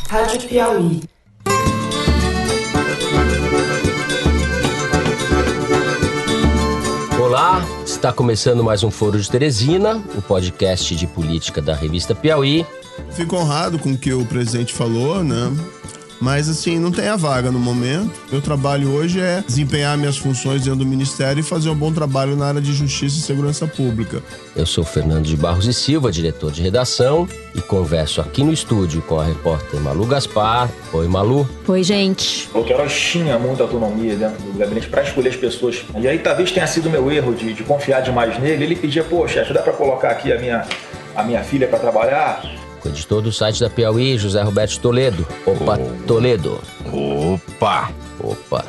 Rádio Piauí. Olá, está começando mais um Foro de Teresina, o podcast de política da revista Piauí. Fico honrado com o que o presidente falou, né? Mas assim, não tem a vaga no momento. Meu trabalho hoje é desempenhar minhas funções dentro do Ministério e fazer um bom trabalho na área de Justiça e Segurança Pública. Eu sou Fernando de Barros e Silva, diretor de redação, e converso aqui no estúdio com a repórter Malu Gaspar. Oi, Malu. Oi, gente. O Queiroz tinha muita autonomia dentro do gabinete para escolher as pessoas. E aí talvez tenha sido meu erro de confiar demais nele. Ele pedia, pô, chefe, dá para colocar aqui a minha filha para trabalhar? O editor do site da Piauí, José Roberto Toledo. Opa, Toledo. Opa,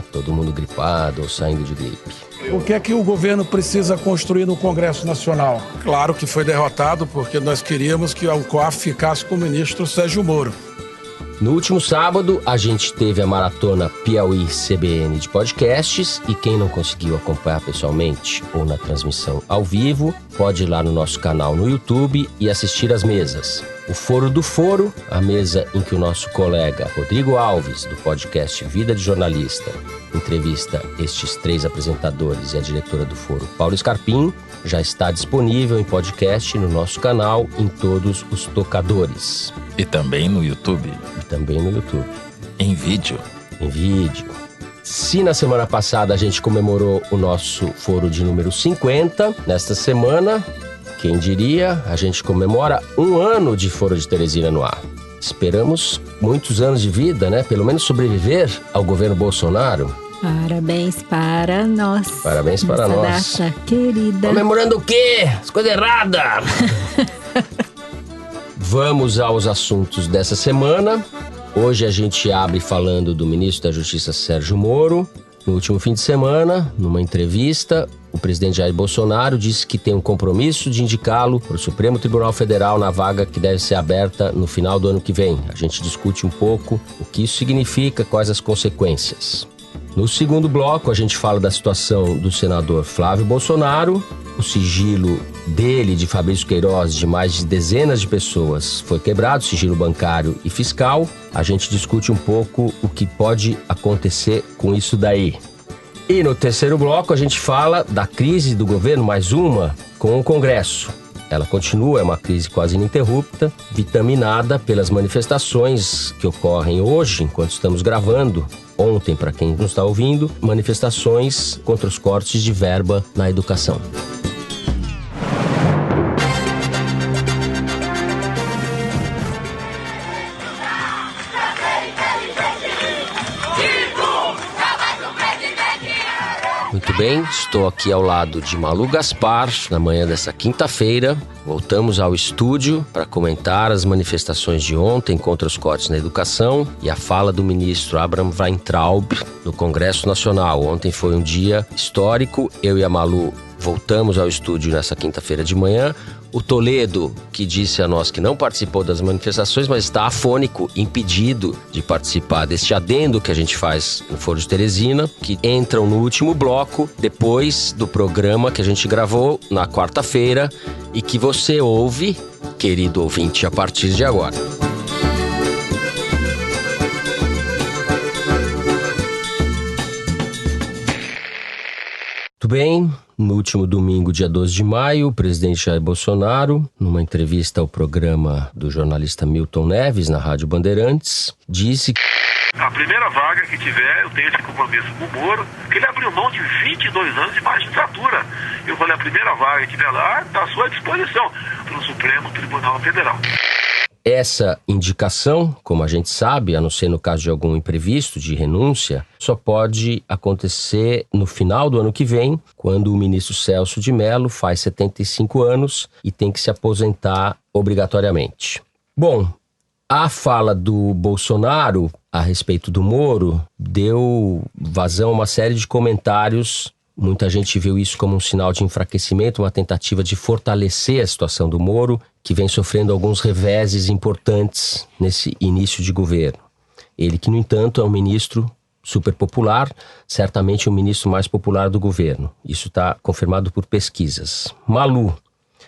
todo mundo gripado ou saindo de gripe. O que é que o governo precisa construir no Congresso Nacional? Claro que foi derrotado porque nós queríamos que o COAF ficasse com o ministro Sérgio Moro. No último sábado, a gente teve a maratona Piauí CBN de podcasts e quem não conseguiu acompanhar pessoalmente ou na transmissão ao vivo, pode ir lá no nosso canal no YouTube e assistir às mesas. O Foro do Foro, a mesa em que o nosso colega Rodrigo Alves, do podcast Vida de Jornalista, entrevista estes três apresentadores e a diretora do Foro, Paulo Scarpim, já está disponível em podcast no nosso canal, em todos os tocadores. e também no YouTube, Em vídeo. Se na semana passada a gente comemorou o nosso foro de número 50, nesta semana, quem diria, a gente comemora 1 ano de Foro de Teresina no ar. Esperamos muitos anos de vida, né? Pelo menos sobreviver ao governo Bolsonaro. Parabéns para nós. Parabéns para nós. Essa data querida. Comemorando o quê? As coisas erradas! Vamos aos assuntos dessa semana. Hoje a gente abre falando do ministro da Justiça, Sérgio Moro. No último fim de semana, numa entrevista, o presidente Jair Bolsonaro disse que tem um compromisso de indicá-lo para o Supremo Tribunal Federal na vaga que deve ser aberta no final do ano que vem. A gente discute um pouco o que isso significa, quais as consequências. No segundo bloco, a gente fala da situação do senador Flávio Bolsonaro. O sigilo dele, de Fabrício Queiroz, de mais de dezenas de pessoas, foi quebrado, sigilo bancário e fiscal. A gente discute um pouco o que pode acontecer com isso daí. E no terceiro bloco, a gente fala da crise do governo, mais uma, com o Congresso. Ela continua, é uma crise quase ininterrupta, vitaminada pelas manifestações que ocorrem hoje, enquanto estamos gravando. Ontem, para quem não está ouvindo, manifestações contra os cortes de verba na educação. Muito bem, estou aqui ao lado de Malu Gaspar, na manhã dessa quinta-feira. Voltamos ao estúdio para comentar as manifestações de ontem contra os cortes na educação e a fala do ministro Abraham Weintraub no Congresso Nacional. Ontem foi um dia histórico, eu e a Malu voltamos ao estúdio nessa quinta-feira de manhã. O Toledo, que disse a nós que não participou das manifestações, mas está afônico, impedido de participar deste adendo que a gente faz no Foro de Teresina, que entram no último bloco, depois do programa que a gente gravou na quarta-feira e que você ouve, querido ouvinte, a partir de agora. Muito bem, no último domingo, dia 12 de maio, o presidente Jair Bolsonaro, numa entrevista ao programa do jornalista Milton Neves, na Rádio Bandeirantes, disse que a primeira vaga que tiver, eu tenho esse compromisso com o Moro, que ele abriu mão de 22 anos de magistratura. Eu falei, a primeira vaga que tiver lá, está à sua disposição para o Supremo Tribunal Federal. Essa indicação, como a gente sabe, a não ser no caso de algum imprevisto de renúncia, só pode acontecer no final do ano que vem, quando o ministro Celso de Mello faz 75 anos e tem que se aposentar obrigatoriamente. Bom, a fala do Bolsonaro a respeito do Moro deu vazão a uma série de comentários. Muita gente viu isso como um sinal de enfraquecimento, uma tentativa de fortalecer a situação do Moro, que vem sofrendo alguns reveses importantes nesse início de governo. Ele que, no entanto, é um ministro super popular, certamente o ministro mais popular do governo. Isso está confirmado por pesquisas. Malu,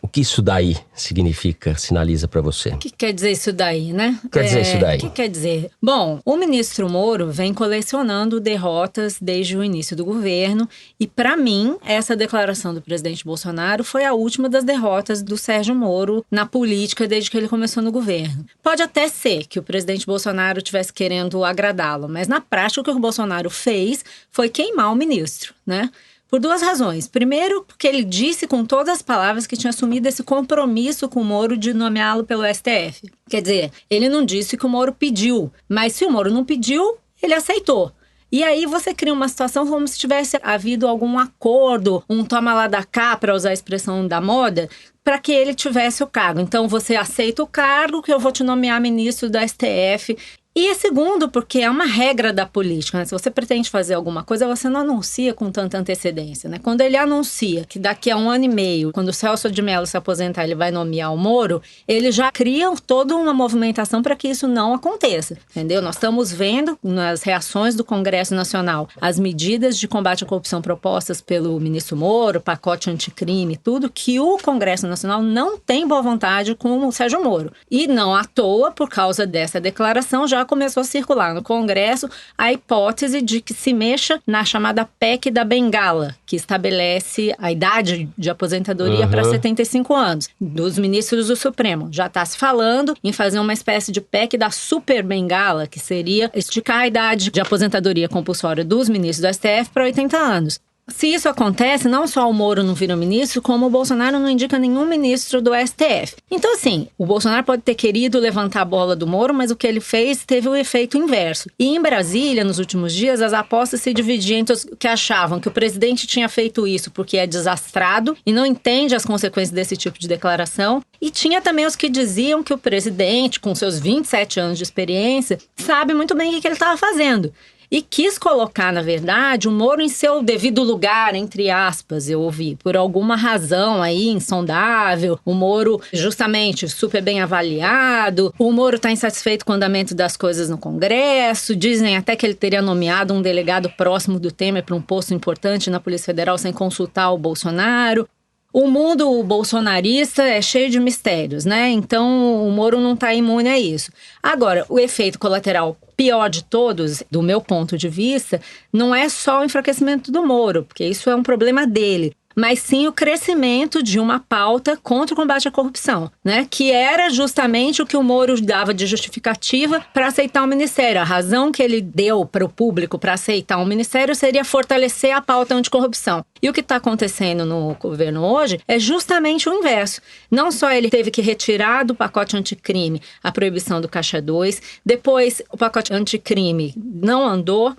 O que isso daí significa, sinaliza para você? O que quer dizer isso daí, né? Quer dizer isso daí? O que quer dizer? Bom, o ministro Moro vem colecionando derrotas desde o início do governo e, para mim, essa declaração do presidente Bolsonaro foi a última das derrotas do Sérgio Moro na política desde que ele começou no governo. Pode até ser que o presidente Bolsonaro estivesse querendo agradá-lo, mas na prática o que o Bolsonaro fez foi queimar o ministro, né? Por duas razões. Primeiro, porque ele disse com todas as palavras que tinha assumido esse compromisso com o Moro de nomeá-lo pelo STF. Quer dizer, ele não disse que o Moro pediu, mas se o Moro não pediu, ele aceitou. E aí você cria uma situação como se tivesse havido algum acordo, um toma lá da cá, para usar a expressão da moda, para que ele tivesse o cargo. Então você aceita o cargo que eu vou te nomear ministro da STF. E segundo, porque é uma regra da política, né? Se você pretende fazer alguma coisa, você não anuncia com tanta antecedência, né? Quando ele anuncia que daqui a 1 ano e meio, quando o Celso de Mello se aposentar, ele vai nomear o Moro, ele já cria toda uma movimentação para que isso não aconteça, entendeu? Nós estamos vendo nas reações do Congresso Nacional as medidas de combate à corrupção propostas pelo ministro Moro, pacote anticrime, tudo, que o Congresso Nacional não tem boa vontade com o Sérgio Moro. E não à toa, por causa dessa declaração, já começou a circular no Congresso a hipótese de que se mexa na chamada PEC da Bengala, que estabelece a idade de aposentadoria para 75 anos, dos ministros do Supremo. Já está se falando em fazer uma espécie de PEC da Super Bengala, que seria esticar a idade de aposentadoria compulsória dos ministros do STF para 80 anos. Se isso acontece, não só o Moro não vira ministro, como o Bolsonaro não indica nenhum ministro do STF. Então, assim, o Bolsonaro pode ter querido levantar a bola do Moro, mas o que ele fez teve o efeito inverso. E em Brasília, nos últimos dias, as apostas se dividiam entre os que achavam que o presidente tinha feito isso porque é desastrado e não entende as consequências desse tipo de declaração. E tinha também os que diziam que o presidente, com seus 27 anos de experiência, sabe muito bem o que ele estava fazendo. E quis colocar, na verdade, o Moro em seu devido lugar, entre aspas, eu ouvi, por alguma razão aí insondável. O Moro, justamente, super bem avaliado. O Moro está insatisfeito com o andamento das coisas no Congresso. Dizem até que ele teria nomeado um delegado próximo do Temer para um posto importante na Polícia Federal sem consultar o Bolsonaro. O mundo bolsonarista é cheio de mistérios, né? Então, o Moro não está imune a isso. Agora, o efeito colateral pior de todos, do meu ponto de vista, não é só o enfraquecimento do Moro, porque isso é um problema dele, mas sim o crescimento de uma pauta contra o combate à corrupção, né? Que era justamente o que o Moro dava de justificativa para aceitar o ministério. A razão que ele deu para o público para aceitar o ministério seria fortalecer a pauta anticorrupção. E o que está acontecendo no governo hoje é justamente o inverso. Não só ele teve que retirar do pacote anticrime a proibição do Caixa 2, depois o pacote anticrime não andou.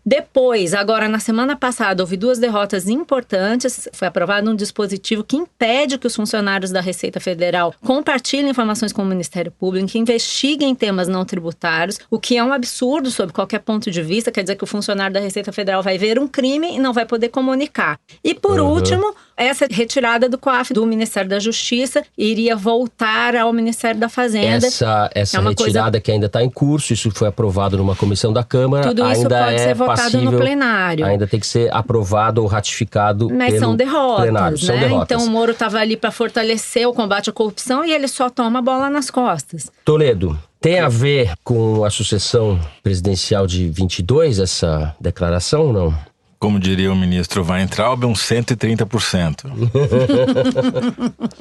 Depois, agora na semana passada, houve 2 derrotas importantes. Foi aprovado um dispositivo que impede que os funcionários da Receita Federal compartilhem informações com o Ministério Público, que investiguem temas não tributários, o que é um absurdo sob qualquer ponto de vista. Quer dizer que o funcionário da Receita Federal vai ver um crime e não vai poder comunicar. E por último, essa retirada do COAF do Ministério da Justiça iria voltar ao Ministério da Fazenda. Essa é uma retirada coisa que ainda está em curso, isso foi aprovado numa comissão da Câmara, tudo isso ainda pode ser votado no plenário. Ainda tem que ser aprovado ou ratificado mas pelo são derrotas, plenário. né? São derrotas. Então o Moro estava ali para fortalecer o combate à corrupção e ele só toma a bola nas costas. Toledo, tem a ver com a sucessão presidencial de 22, essa declaração ou não? Como diria o ministro Weintraub, uns 130%.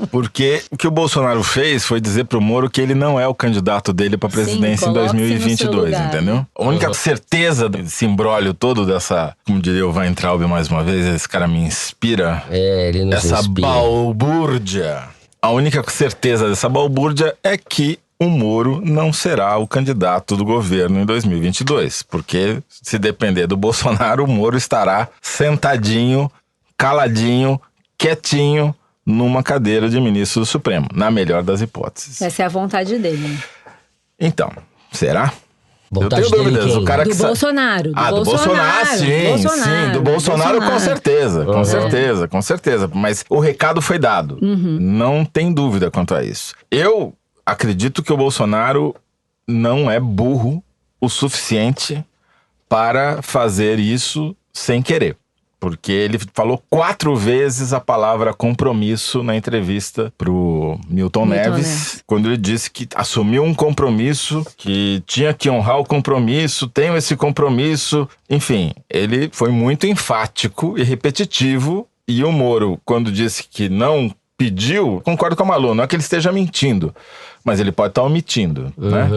Porque o que o Bolsonaro fez foi dizer pro Moro que ele não é o candidato dele pra presidência em 2022, entendeu? A única certeza desse imbróglio todo dessa, como diria o Weintraub mais uma vez, esse cara me inspira. Ele nos essa inspira. balbúrdia. A única certeza dessa balbúrdia é que o Moro não será o candidato do governo em 2022, porque se depender do Bolsonaro, o Moro estará sentadinho, caladinho, quietinho, numa cadeira de ministro do Supremo, na melhor das hipóteses. Essa é a vontade dele. Então, será? Vontade eu tenho dele dúvidas. quem? O cara Do que Bolsonaro. do Bolsonaro, sim. Do Bolsonaro, com certeza. Com certeza. Mas o recado foi dado. Não tem dúvida quanto a isso. Eu acredito que o Bolsonaro não é burro o suficiente para fazer isso sem querer. Porque ele falou 4 vezes a palavra compromisso na entrevista pro Milton Neves, quando ele disse que assumiu um compromisso, que tinha que honrar o compromisso, tenho esse compromisso. Enfim, ele foi muito enfático e repetitivo. E o Moro, quando disse que não pediu, concordo com a Malu, não é que ele esteja mentindo, mas ele pode estar omitindo, né?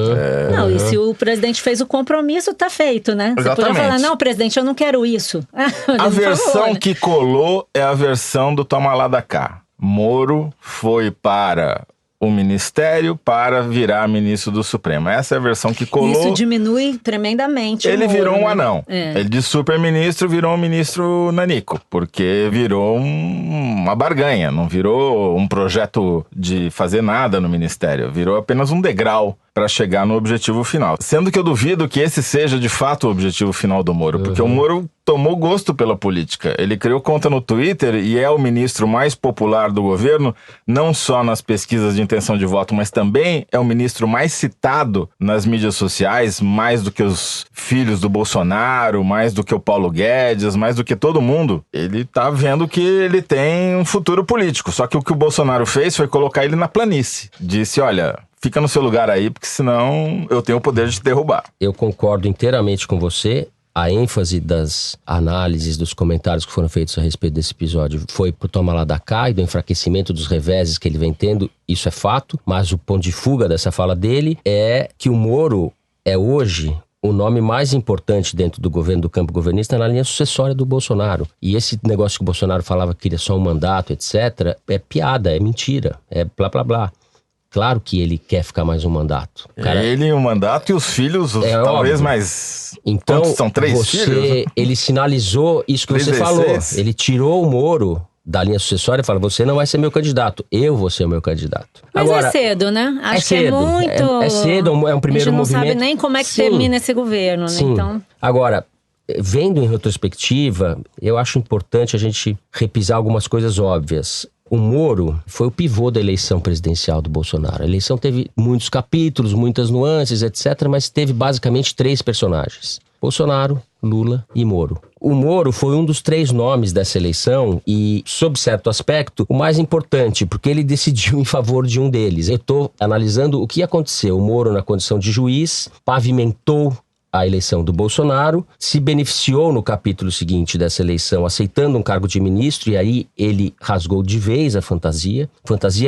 Não, e se o presidente fez o compromisso, tá feito, né? Você Exatamente. podia falar, não, presidente, eu não quero isso. A versão favor, né? que colou é a versão do toma lá da cá. Moro foi para o ministério para virar ministro do Supremo. Essa é a versão que colou. Isso diminui tremendamente o Ele Moro, virou um né? anão. Ele de super-ministro virou um ministro nanico, porque virou uma barganha, não virou um projeto de fazer nada no ministério, virou apenas um degrau para chegar no objetivo final. Sendo que eu duvido que esse seja de fato o objetivo final do Moro, porque o Moro tomou gosto pela política. Ele criou conta no Twitter e é o ministro mais popular do governo, não só nas pesquisas de intenção de voto, mas também é o ministro mais citado nas mídias sociais, mais do que os filhos do Bolsonaro, mais do que o Paulo Guedes, mais do que todo mundo. Ele tá vendo que ele tem um futuro político, só que o Bolsonaro fez foi colocar ele na planície. Disse, olha, fica no seu lugar aí, porque senão eu tenho o poder de te derrubar. Eu concordo inteiramente com você. A ênfase das análises, dos comentários que foram feitos a respeito desse episódio foi pro toma lá da cá e do enfraquecimento dos reveses que ele vem tendo, isso é fato, mas o ponto de fuga dessa fala dele é que o Moro é hoje o nome mais importante dentro do governo, do campo governista, na linha sucessória do Bolsonaro. E esse negócio que o Bolsonaro falava que queria só um mandato, etc., é piada, é mentira, é blá blá blá. Claro que ele quer ficar mais um mandato. Cara, ele, um mandato e os filhos, talvez óbvio. Mais... Então, quantos são? 3 filhos? Ele sinalizou isso que você 16. falou. Ele tirou o Moro da linha sucessória e fala, você não vai ser meu candidato, eu vou ser o meu candidato. Mas agora, é cedo, né? Acho cedo, que é muito... É cedo, é um primeiro movimento. A gente não sabe nem como é que Sim. termina esse governo, né? Sim. Então... Agora, vendo em retrospectiva, eu acho importante a gente repisar algumas coisas óbvias. O Moro foi o pivô da eleição presidencial do Bolsonaro. A eleição teve muitos capítulos, muitas nuances, etc., mas teve basicamente 3 personagens. Bolsonaro, Lula e Moro. O Moro foi um dos 3 nomes dessa eleição e, sob certo aspecto, o mais importante, porque ele decidiu em favor de um deles. Eu estou analisando o que aconteceu. O Moro, na condição de juiz, pavimentou a eleição do Bolsonaro, se beneficiou no capítulo seguinte dessa eleição, aceitando um cargo de ministro, e aí ele rasgou de vez a fantasia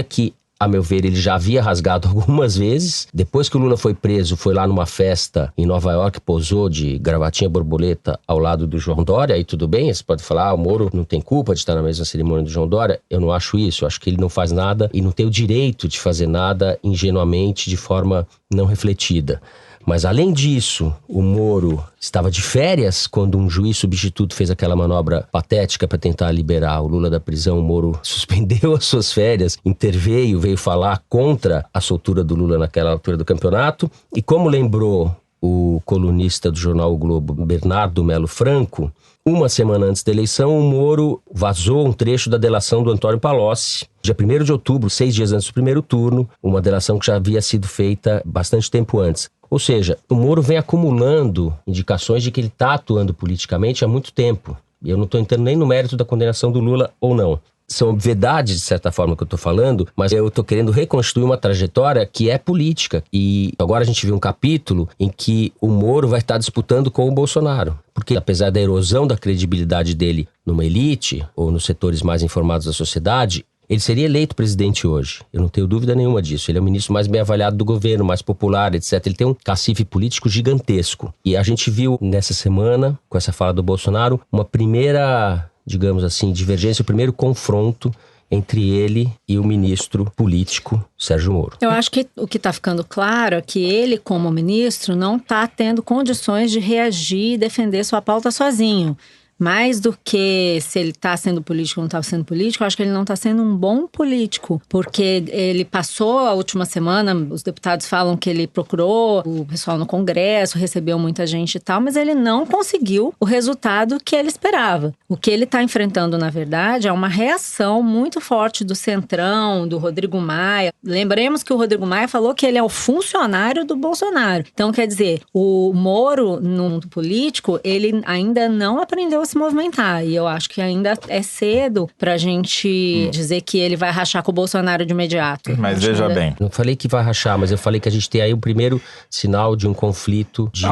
que, a meu ver, ele já havia rasgado algumas vezes. Depois que o Lula foi preso, foi lá numa festa em Nova York, posou de gravatinha borboleta ao lado do João Dória, aí tudo bem, você pode falar, o Moro não tem culpa de estar na mesma cerimônia do João Dória. Eu não acho isso, eu acho que ele não faz nada e não tem o direito de fazer nada ingenuamente, de forma não refletida. Mas, além disso, o Moro estava de férias quando um juiz substituto fez aquela manobra patética para tentar liberar o Lula da prisão. O Moro suspendeu as suas férias, interveio, veio falar contra a soltura do Lula naquela altura do campeonato. E como lembrou o colunista do jornal O Globo, Bernardo Melo Franco, uma semana antes da eleição, o Moro vazou um trecho da delação do Antônio Palocci, dia 1º de outubro, 6 dias antes do primeiro turno, uma delação que já havia sido feita bastante tempo antes. Ou seja, o Moro vem acumulando indicações de que ele está atuando politicamente há muito tempo. E eu não estou entrando nem no mérito da condenação do Lula ou não. São obviedades, de certa forma, que eu estou falando, mas eu estou querendo reconstruir uma trajetória que é política. E agora a gente vê um capítulo em que o Moro vai estar disputando com o Bolsonaro. Porque apesar da erosão da credibilidade dele numa elite ou nos setores mais informados da sociedade, ele seria eleito presidente hoje. Eu não tenho dúvida nenhuma disso. Ele é o ministro mais bem avaliado do governo, mais popular, etc. Ele tem um cacife político gigantesco. E a gente viu nessa semana, com essa fala do Bolsonaro, uma primeira, digamos assim, divergência, o primeiro confronto entre ele e o ministro político Sérgio Moro. Eu acho que o que está ficando claro é que ele, como ministro, não está tendo condições de reagir e defender sua pauta sozinho. Mais do que se ele está sendo político ou não está sendo político, eu acho que ele não está sendo um bom político. Porque ele passou a última semana, os deputados falam que ele procurou o pessoal no Congresso, recebeu muita gente e tal, mas ele não conseguiu o resultado que ele esperava. O que ele está enfrentando, na verdade, é uma reação muito forte do Centrão, do Rodrigo Maia. Lembremos que o Rodrigo Maia falou que ele é o funcionário do Bolsonaro. Então, quer dizer, o Moro, no mundo político, ele ainda não aprendeu a se movimentar. E eu acho que ainda é cedo pra gente dizer que ele vai rachar com o Bolsonaro de imediato. Mas veja bem. Não falei que vai rachar, mas eu falei que a gente tem aí o primeiro sinal de um conflito de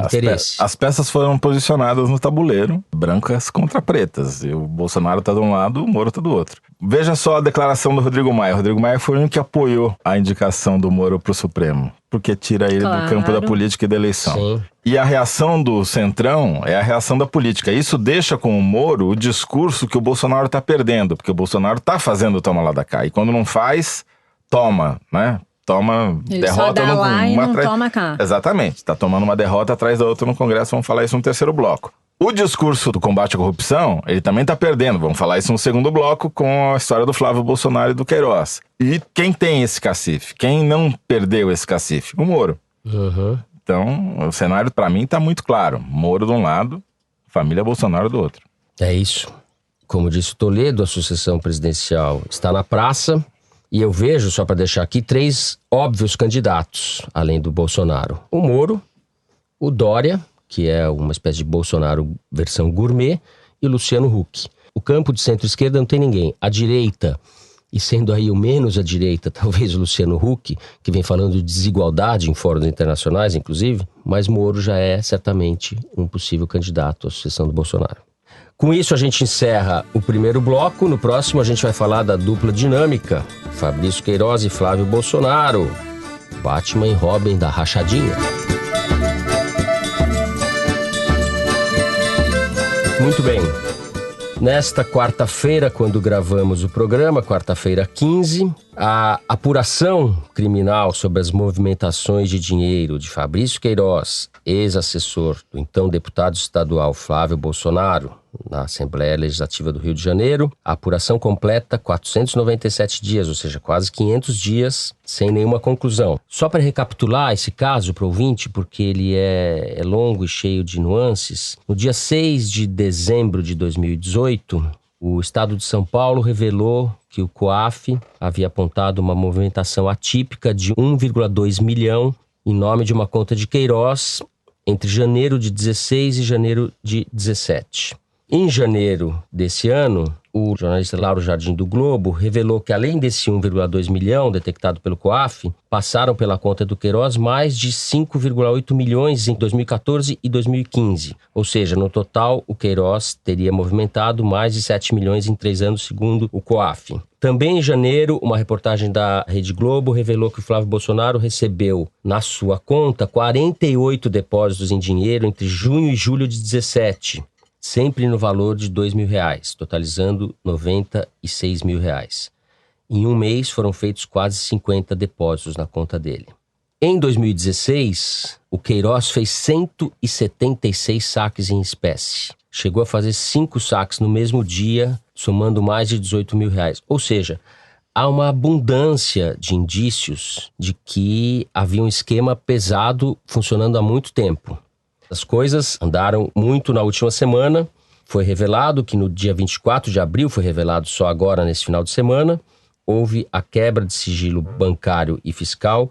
interesse. As peças foram posicionadas no tabuleiro, brancas contra pretas. E o Bolsonaro tá de um lado, o Moro tá do outro. Veja só a declaração do Rodrigo Maia. O Rodrigo Maia foi o único que apoiou a indicação do Moro pro Supremo, porque tira ele do campo da política e da eleição. Sim. E a reação do Centrão é a reação da política. Isso deixa com o Moro o discurso que o Bolsonaro tá perdendo, porque o Bolsonaro tá fazendo o toma lá da cá. E quando não faz, toma, né? Toma ele derrota só dá lá e não toma cá. Exatamente. Tá tomando uma derrota atrás da outra no Congresso. Vamos falar isso no terceiro bloco. O discurso do combate à corrupção, ele também tá perdendo. Vamos falar isso no segundo bloco com a história do Flávio Bolsonaro e do Queiroz. E quem tem esse cacife? Quem não perdeu esse cacife? O Moro. Uhum. Então, o cenário pra mim tá muito claro. Moro de um lado, família Bolsonaro do outro. É isso. Como disse o Toledo, a sucessão presidencial está na praça. E eu vejo, só para deixar aqui, 3 óbvios candidatos, além do Bolsonaro. O Moro, o Dória, que é uma espécie de Bolsonaro versão gourmet, e o Luciano Huck. O campo de centro-esquerda não tem ninguém. A direita, e sendo aí o menos à direita, talvez o Luciano Huck, que vem falando de desigualdade em fóruns internacionais, inclusive, mas Moro já é certamente um possível candidato à sucessão do Bolsonaro. Com isso, a gente encerra o primeiro bloco. No próximo, a gente vai falar da dupla dinâmica, Fabrício Queiroz e Flávio Bolsonaro. Batman e Robin da rachadinha. Muito bem. Nesta quarta-feira, quando gravamos o programa, quarta-feira 15, a apuração criminal sobre as movimentações de dinheiro de Fabrício Queiroz, ex-assessor do então deputado estadual Flávio Bolsonaro, na Assembleia Legislativa do Rio de Janeiro, a apuração completa 497 dias, ou seja, quase 500 dias, sem nenhuma conclusão. Só para recapitular esse caso para o ouvinte, porque ele é longo e cheio de nuances, no dia 6 de dezembro de 2018, o Estado de São Paulo revelou que o COAF havia apontado uma movimentação atípica de 1,2 milhão em nome de uma conta de Queiroz entre janeiro de 16 e janeiro de 17. Em janeiro desse ano, o jornalista Lauro Jardim do Globo revelou que, além desse 1,2 milhão detectado pelo COAF, passaram pela conta do Queiroz mais de 5,8 milhões em 2014 e 2015. Ou seja, no total, o Queiroz teria movimentado mais de 7 milhões em 3 anos, segundo o COAF. Também em janeiro, uma reportagem da Rede Globo revelou que o Flávio Bolsonaro recebeu na sua conta 48 depósitos em dinheiro entre junho e julho de 17. Sempre no valor de R$2.000, totalizando R$96.000. Em um mês foram feitos quase 50 depósitos na conta dele. Em 2016, o Queiroz fez 176 saques em espécie. Chegou a fazer 5 saques no mesmo dia, somando mais de R$18.000. Ou seja, há uma abundância de indícios de que havia um esquema pesado funcionando há muito tempo. As coisas andaram muito na última semana. Foi revelado que no dia 24 de abril, foi revelado só agora nesse final de semana, houve a quebra de sigilo bancário e fiscal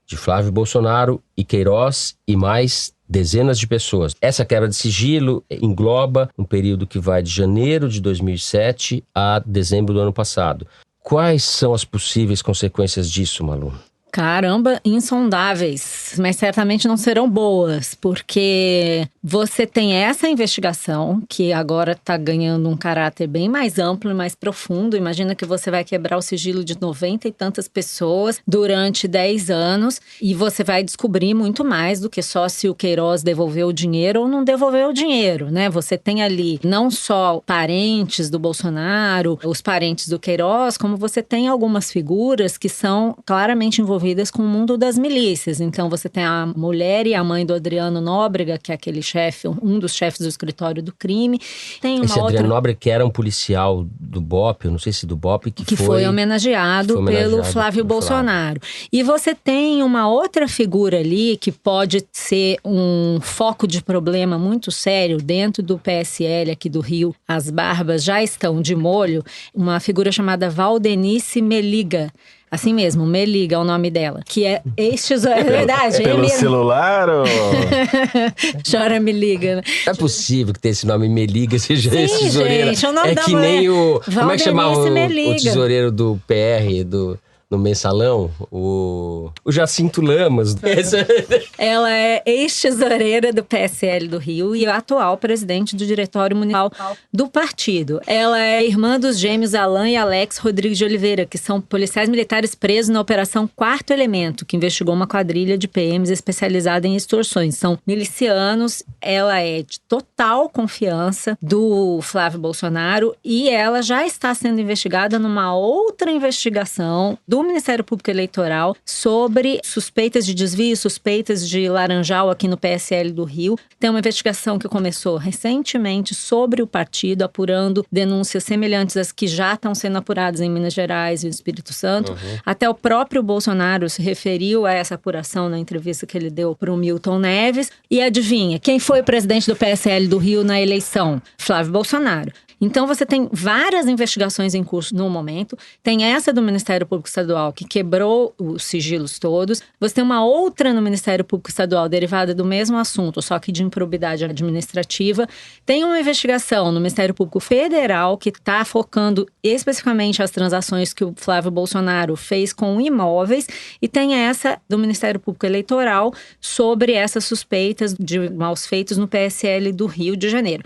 de Flávio Bolsonaro e Queiroz e mais dezenas de pessoas. Essa quebra de sigilo engloba um período que vai de janeiro de 2007 a dezembro do ano passado. Quais são as possíveis consequências disso, Malu? Caramba, insondáveis, mas certamente não serão boas, porque você tem essa investigação que agora está ganhando um caráter bem mais amplo e mais profundo. Imagina que você vai quebrar o sigilo de 90 e tantas pessoas durante 10 anos e você vai descobrir muito mais do que só se o Queiroz devolveu o dinheiro ou não devolveu o dinheiro, né? Você tem ali não só parentes do Bolsonaro, os parentes do Queiroz, como você tem algumas figuras que são claramente envolvidas com o mundo das milícias. Então você tem a mulher e a mãe do Adriano Nóbrega, que é aquele chefe, um dos chefes do escritório do crime. Tem esse Adriano Nóbrega, que era um policial do BOPE, eu não sei se do BOPE, que foi homenageado pelo Flávio Bolsonaro. E você tem uma outra figura ali que pode ser um foco de problema muito sério dentro do PSL aqui do Rio. As barbas já estão de molho. Uma figura chamada Valdenice Meliga. Assim mesmo, Meliga é o nome dela. Que é ex-tesoureira, é verdade. Pelo celular ou... Chora, me liga. Não é possível que tenha esse nome Meliga seja ex-tesoureira. Gente, o nome é da que mulher. nem o... Como é que chamava Meliga. o tesoureiro do PR, no Mensalão? O Jacinto Lamas. Ela é ex-tesoureira do PSL do Rio e atual presidente do Diretório Municipal do partido. Ela é irmã dos gêmeos Alan e Alex Rodrigues de Oliveira, que são policiais militares presos na Operação Quarto Elemento, que investigou uma quadrilha de PMs especializada em extorsões. São milicianos, ela é de total confiança do Flávio Bolsonaro e ela já está sendo investigada numa outra investigação do Ministério Público Eleitoral sobre suspeitas de desvio, suspeitas de laranjal aqui no PSL do Rio. Tem uma investigação que começou recentemente sobre o partido, apurando denúncias semelhantes às que já estão sendo apuradas em Minas Gerais e no Espírito Santo. Até o próprio Bolsonaro se referiu a essa apuração na entrevista que ele deu para o Milton Neves. E adivinha, quem foi o presidente do PSL do Rio na eleição? Flávio Bolsonaro. Então você tem várias investigações em curso no momento. Tem essa do Ministério Público Estadual, que quebrou os sigilos todos. Você tem uma outra no Ministério Público Estadual, derivada do mesmo assunto, só que de improbidade administrativa. Tem uma investigação no Ministério Público Federal, que está focando especificamente as transações que o Flávio Bolsonaro fez com imóveis. E tem essa do Ministério Público Eleitoral sobre essas suspeitas de maus feitos no PSL do Rio de Janeiro.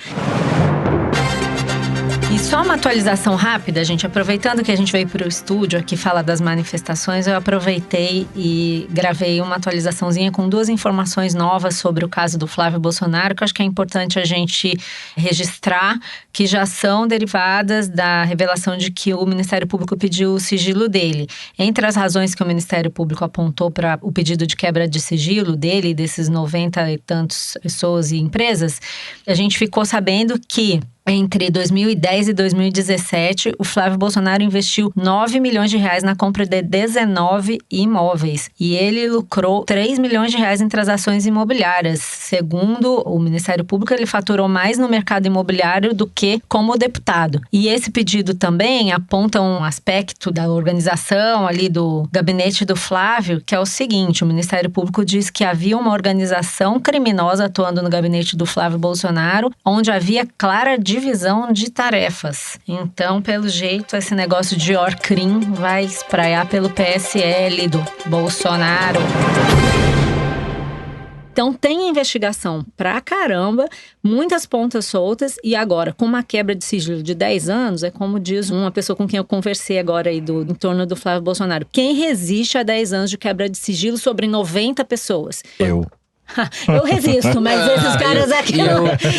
E só uma atualização rápida, gente. Aproveitando que a gente veio para o estúdio aqui falar das manifestações, eu aproveitei e gravei uma atualizaçãozinha com 2 informações novas sobre o caso do Flávio Bolsonaro, que eu acho que é importante a gente registrar, que já são derivadas da revelação de que o Ministério Público pediu o sigilo dele. Entre as razões que o Ministério Público apontou para o pedido de quebra de sigilo dele, desses 90 e tantos pessoas e empresas, a gente ficou sabendo que entre 2010 e 2017, o Flávio Bolsonaro investiu 9 milhões de reais na compra de 19 imóveis. E ele lucrou 3 milhões de reais em transações imobiliárias. Segundo o Ministério Público, ele faturou mais no mercado imobiliário do que como deputado. E esse pedido também aponta um aspecto da organização ali do gabinete do Flávio, que é o seguinte: o Ministério Público diz que havia uma organização criminosa atuando no gabinete do Flávio Bolsonaro, onde havia clara divisão de tarefas. Então, pelo jeito, esse negócio de Orcrim vai espraiar pelo PSL do Bolsonaro. Então, tem investigação pra caramba, muitas pontas soltas, e agora, com uma quebra de sigilo de 10 anos, é como diz uma pessoa com quem eu conversei agora aí em torno do Flávio Bolsonaro. Quem resiste a 10 anos de quebra de sigilo sobre 90 pessoas? Eu resisto, mas esses caras aqui...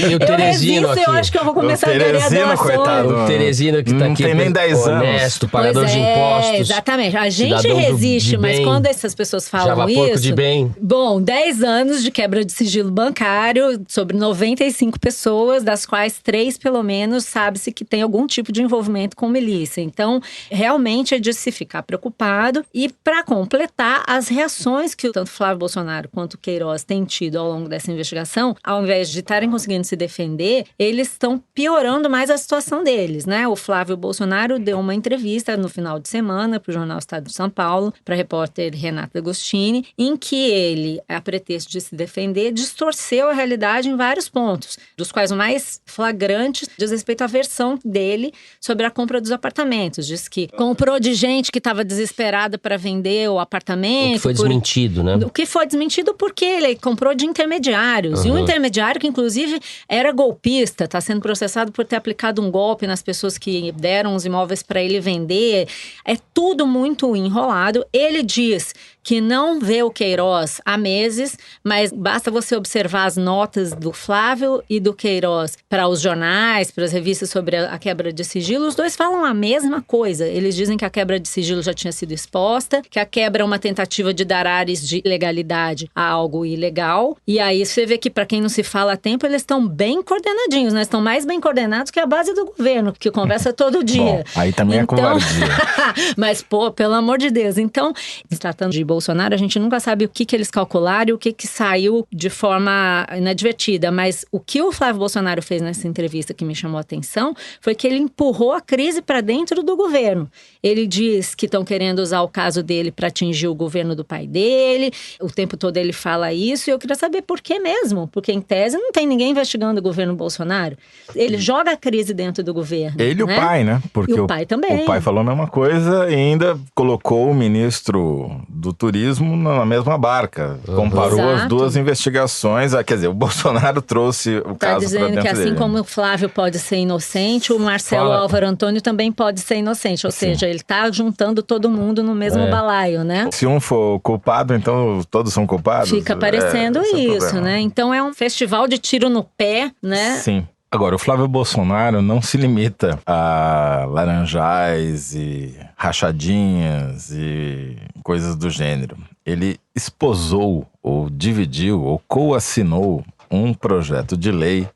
E o Teresino aqui. Eu acho que eu vou começar a ganhar doações. Coitado. O Teresino que tá aqui. Não tem nem 10 anos. Honesto, pagador de impostos. Exatamente. A gente resiste, mas quando essas pessoas falam isso... de bem. Bom, 10 anos de quebra de sigilo bancário sobre 95 pessoas, das quais 3, pelo menos, sabe-se que tem algum tipo de envolvimento com milícia. Então, realmente é de se ficar preocupado. E para completar, as reações que tanto Flávio Bolsonaro quanto Queiroz têm tido ao longo dessa investigação, ao invés de estarem conseguindo se defender, eles estão piorando mais a situação deles, né? O Flávio Bolsonaro deu uma entrevista no final de semana para o jornal Estado de São Paulo, para a repórter Renata Agostini, em que ele, a pretexto de se defender, distorceu a realidade em vários pontos, dos quais o mais flagrante diz respeito à versão dele sobre a compra dos apartamentos. Diz que comprou de gente que estava desesperada para vender o apartamento. O que foi desmentido, né? O que foi desmentido porque ele comprou de intermediários. E um intermediário que, inclusive, era golpista, está sendo processado por ter aplicado um golpe nas pessoas que deram os imóveis para ele vender. É tudo muito enrolado. Ele diz que não vê o Queiroz há meses, mas basta você observar as notas do Flávio e do Queiroz para os jornais, para as revistas sobre a quebra de sigilo. Os dois falam a mesma coisa. Eles dizem que a quebra de sigilo já tinha sido exposta, que a quebra é uma tentativa de dar ares de legalidade a algo ilegal. E aí você vê que, para quem não se fala há tempo, eles estão bem coordenadinhos, né? Estão mais bem coordenados que a base do governo, que conversa todo dia. Bom, aí também é covardia. Mas, pô, pelo amor de Deus. Então, se tratando de Bolsonaro, a gente nunca sabe o que eles calcularam e o que saiu de forma inadvertida. Mas o que o Flávio Bolsonaro fez nessa entrevista que me chamou a atenção foi que ele empurrou a crise para dentro do governo. Ele diz que estão querendo usar o caso dele para atingir o governo do pai dele. O tempo todo ele fala isso e eu queria saber por que mesmo. Porque, em tese, não tem ninguém investigando o governo Bolsonaro. Ele joga a crise dentro do governo. Ele e o pai, né? Porque e o pai também. O pai falou a mesma coisa e ainda colocou o ministro do turismo na mesma barca. Comparou as duas investigações. Quer dizer, o Bolsonaro trouxe o caso para dentro dele. Está dizendo que assim como o Flávio pode ser inocente, o Marcelo Álvaro Antônio também pode ser inocente. Ou seja, ele está juntando todo mundo no mesmo balaio, né? Se um for culpado, então todos são culpados? Fica parecendo isso, né? Então é um festival de tiro no pé, né? Sim. Agora, o Flávio Bolsonaro não se limita a laranjais e rachadinhas e coisas do gênero. Ele esposou, ou dividiu, ou coassinou um projeto de lei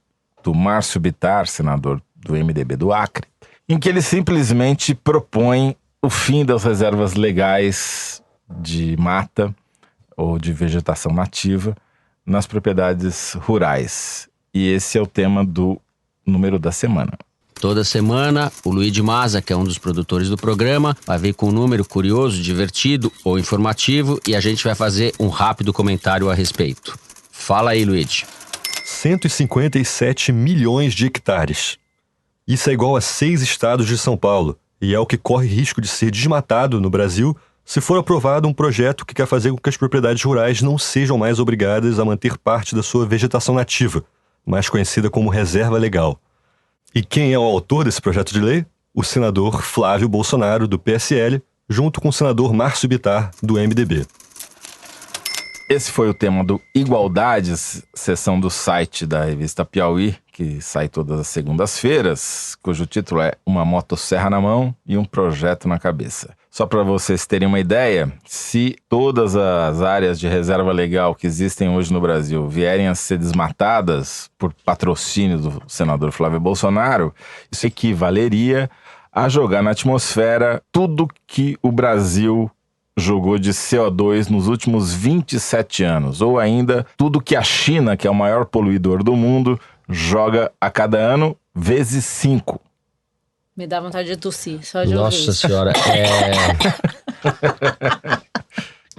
do Márcio Bittar, senador do MDB do Acre, em que ele simplesmente propõe o fim das reservas legais de mata ou de vegetação nativa nas propriedades rurais. E esse é o tema do número da semana. Toda semana, o Luigi Maza, que é um dos produtores do programa, vai vir com um número curioso, divertido ou informativo e a gente vai fazer um rápido comentário a respeito. Fala aí, Luigi. 157 milhões de hectares. Isso é igual a 6 estados de São Paulo e é o que corre risco de ser desmatado no Brasil se for aprovado um projeto que quer fazer com que as propriedades rurais não sejam mais obrigadas a manter parte da sua vegetação nativa, mais conhecida como reserva legal. E quem é o autor desse projeto de lei? O senador Flávio Bolsonaro, do PSL, junto com o senador Márcio Bittar, do MDB. Esse foi o tema do Igualdades, seção do site da revista Piauí, que sai todas as segundas-feiras, cujo título é Uma Motosserra na Mão e um Projeto na Cabeça. Só para vocês terem uma ideia, se todas as áreas de reserva legal que existem hoje no Brasil vierem a ser desmatadas por patrocínio do senador Flávio Bolsonaro, isso equivaleria a jogar na atmosfera tudo que o Brasil jogou de CO2 nos últimos 27 anos, ou ainda tudo que a China, que é o maior poluidor do mundo, joga a cada ano vezes 5. Me dá vontade de tossir, só de Nossa ouvir. Senhora,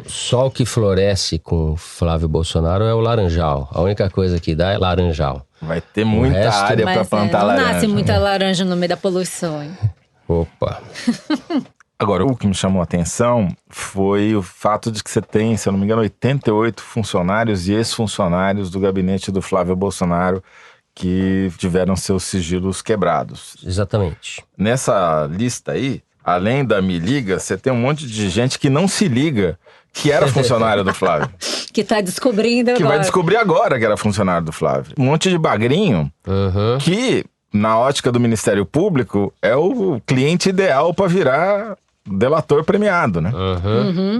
Só o que floresce com Flávio Bolsonaro é o laranjal. A única coisa que dá é laranjal. Vai ter muita área para plantar laranja. Não nasce muita laranja no meio da poluição, hein? Opa. Agora, o que me chamou a atenção foi o fato de que você tem, se eu não me engano, 88 funcionários e ex-funcionários do gabinete do Flávio Bolsonaro que tiveram seus sigilos quebrados. Exatamente. Nessa lista aí, além da Me Liga, você tem um monte de gente que não se liga que era funcionário do Flávio. Que tá descobrindo agora. Que vai descobrir agora que era funcionário do Flávio. Um monte de bagrinho que, na ótica do Ministério Público, é o cliente ideal para virar delator premiado, né?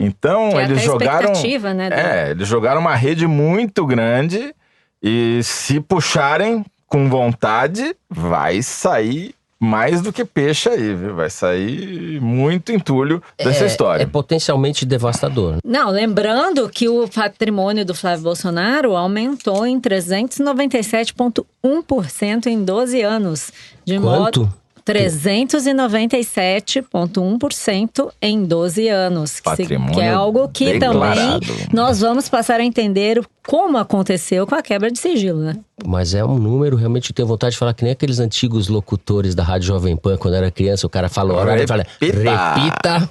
Então, que eles é jogaram... né, eles jogaram uma rede muito grande e se puxarem com vontade, vai sair mais do que peixe aí, viu? Vai sair muito entulho dessa história. É potencialmente devastador. Não, lembrando que o patrimônio do Flávio Bolsonaro aumentou em 397,1% em 12 anos. Quanto? 397,1% em 12 anos. Patrimônio que é algo que declarado. também nós vamos passar a entender como aconteceu com a quebra de sigilo, né? Mas é um número, realmente eu tenho vontade de falar que nem aqueles antigos locutores da Rádio Jovem Pan, quando era criança, o cara fala o horário e fala, repita.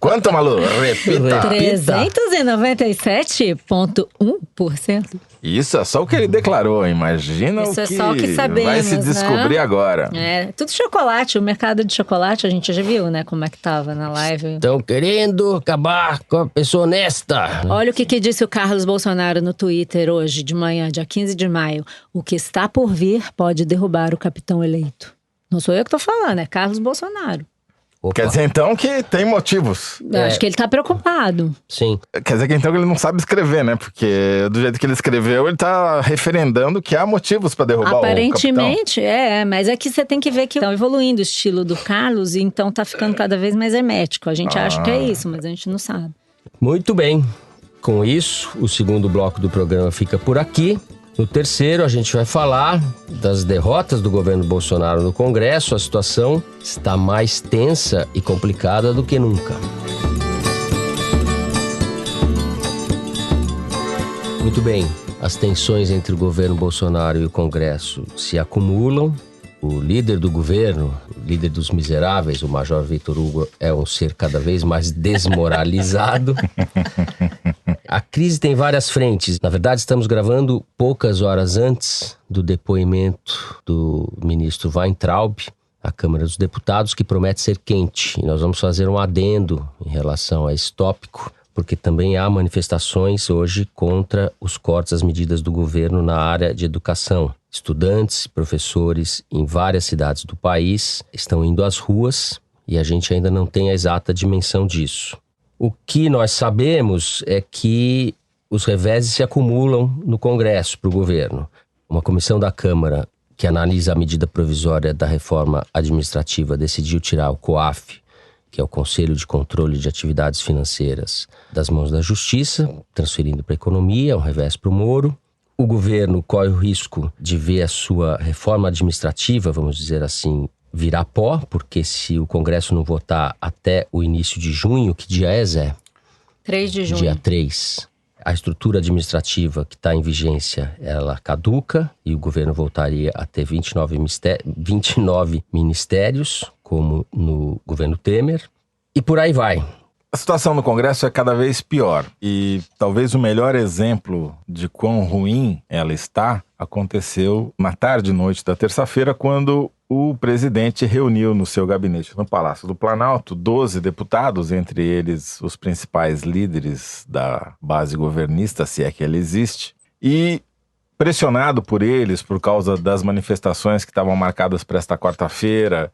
Quanto, Malu? Repita. 397,1%. Isso é só o que ele declarou, imagina Isso o é que só o que sabemos, vai se descobrir né? agora. É, tudo chocolate, o mercado de chocolate, a gente já viu, né, como é que tava na live. Estão querendo acabar com a pessoa honesta. Olha o que disse o Carlos Bolsonaro no Twitter hoje de manhã, dia 15 de maio. O que está por vir pode derrubar o capitão eleito. Não sou eu que tô falando, é Carlos Bolsonaro. Opa. Quer dizer, então, que tem motivos. Eu acho que ele tá preocupado. Sim. Quer dizer que então ele não sabe escrever, né? Porque do jeito que ele escreveu, ele tá referendando que há motivos pra derrubar o capitão. Aparentemente, mas é que você tem que ver que estão evoluindo o estilo do Carlos, e então tá ficando cada vez mais hermético. A gente acha que é isso, mas a gente não sabe. Muito bem. Com isso, o segundo bloco do programa fica por aqui. No terceiro, a gente vai falar das derrotas do governo Bolsonaro no Congresso. A situação está mais tensa e complicada do que nunca. Muito bem, as tensões entre o governo Bolsonaro e o Congresso se acumulam. O líder do governo, o líder dos miseráveis, o Major Vitor Hugo, é um ser cada vez mais desmoralizado. A crise tem várias frentes. Na verdade, estamos gravando poucas horas antes do depoimento do ministro Weintraub à Câmara dos Deputados, que promete ser quente. E nós vamos fazer um adendo em relação a esse tópico, porque também há manifestações hoje contra os cortes às medidas do governo na área de educação. Estudantes e professores em várias cidades do país estão indo às ruas e a gente ainda não tem a exata dimensão disso. O que nós sabemos é que os reveses se acumulam no Congresso para o governo. Uma comissão da Câmara que analisa a medida provisória da reforma administrativa decidiu tirar o COAF, que é o Conselho de Controle de Atividades Financeiras, das mãos da Justiça, transferindo para a economia, um revés para o Moro. O governo corre o risco de ver a sua reforma administrativa, vamos dizer assim, virar pó, porque se o Congresso não votar até o início de junho, que dia é, Zé? 3 de junho. Dia 3. A estrutura administrativa que está em vigência, ela caduca e o governo voltaria a ter 29 ministérios, como no governo Temer, e por aí vai. A situação no Congresso é cada vez pior e talvez o melhor exemplo de quão ruim ela está aconteceu na tarde e noite da terça-feira, quando o presidente reuniu no seu gabinete no Palácio do Planalto 12 deputados, entre eles os principais líderes da base governista, se é que ela existe, e pressionado por eles por causa das manifestações que estavam marcadas para esta quarta-feira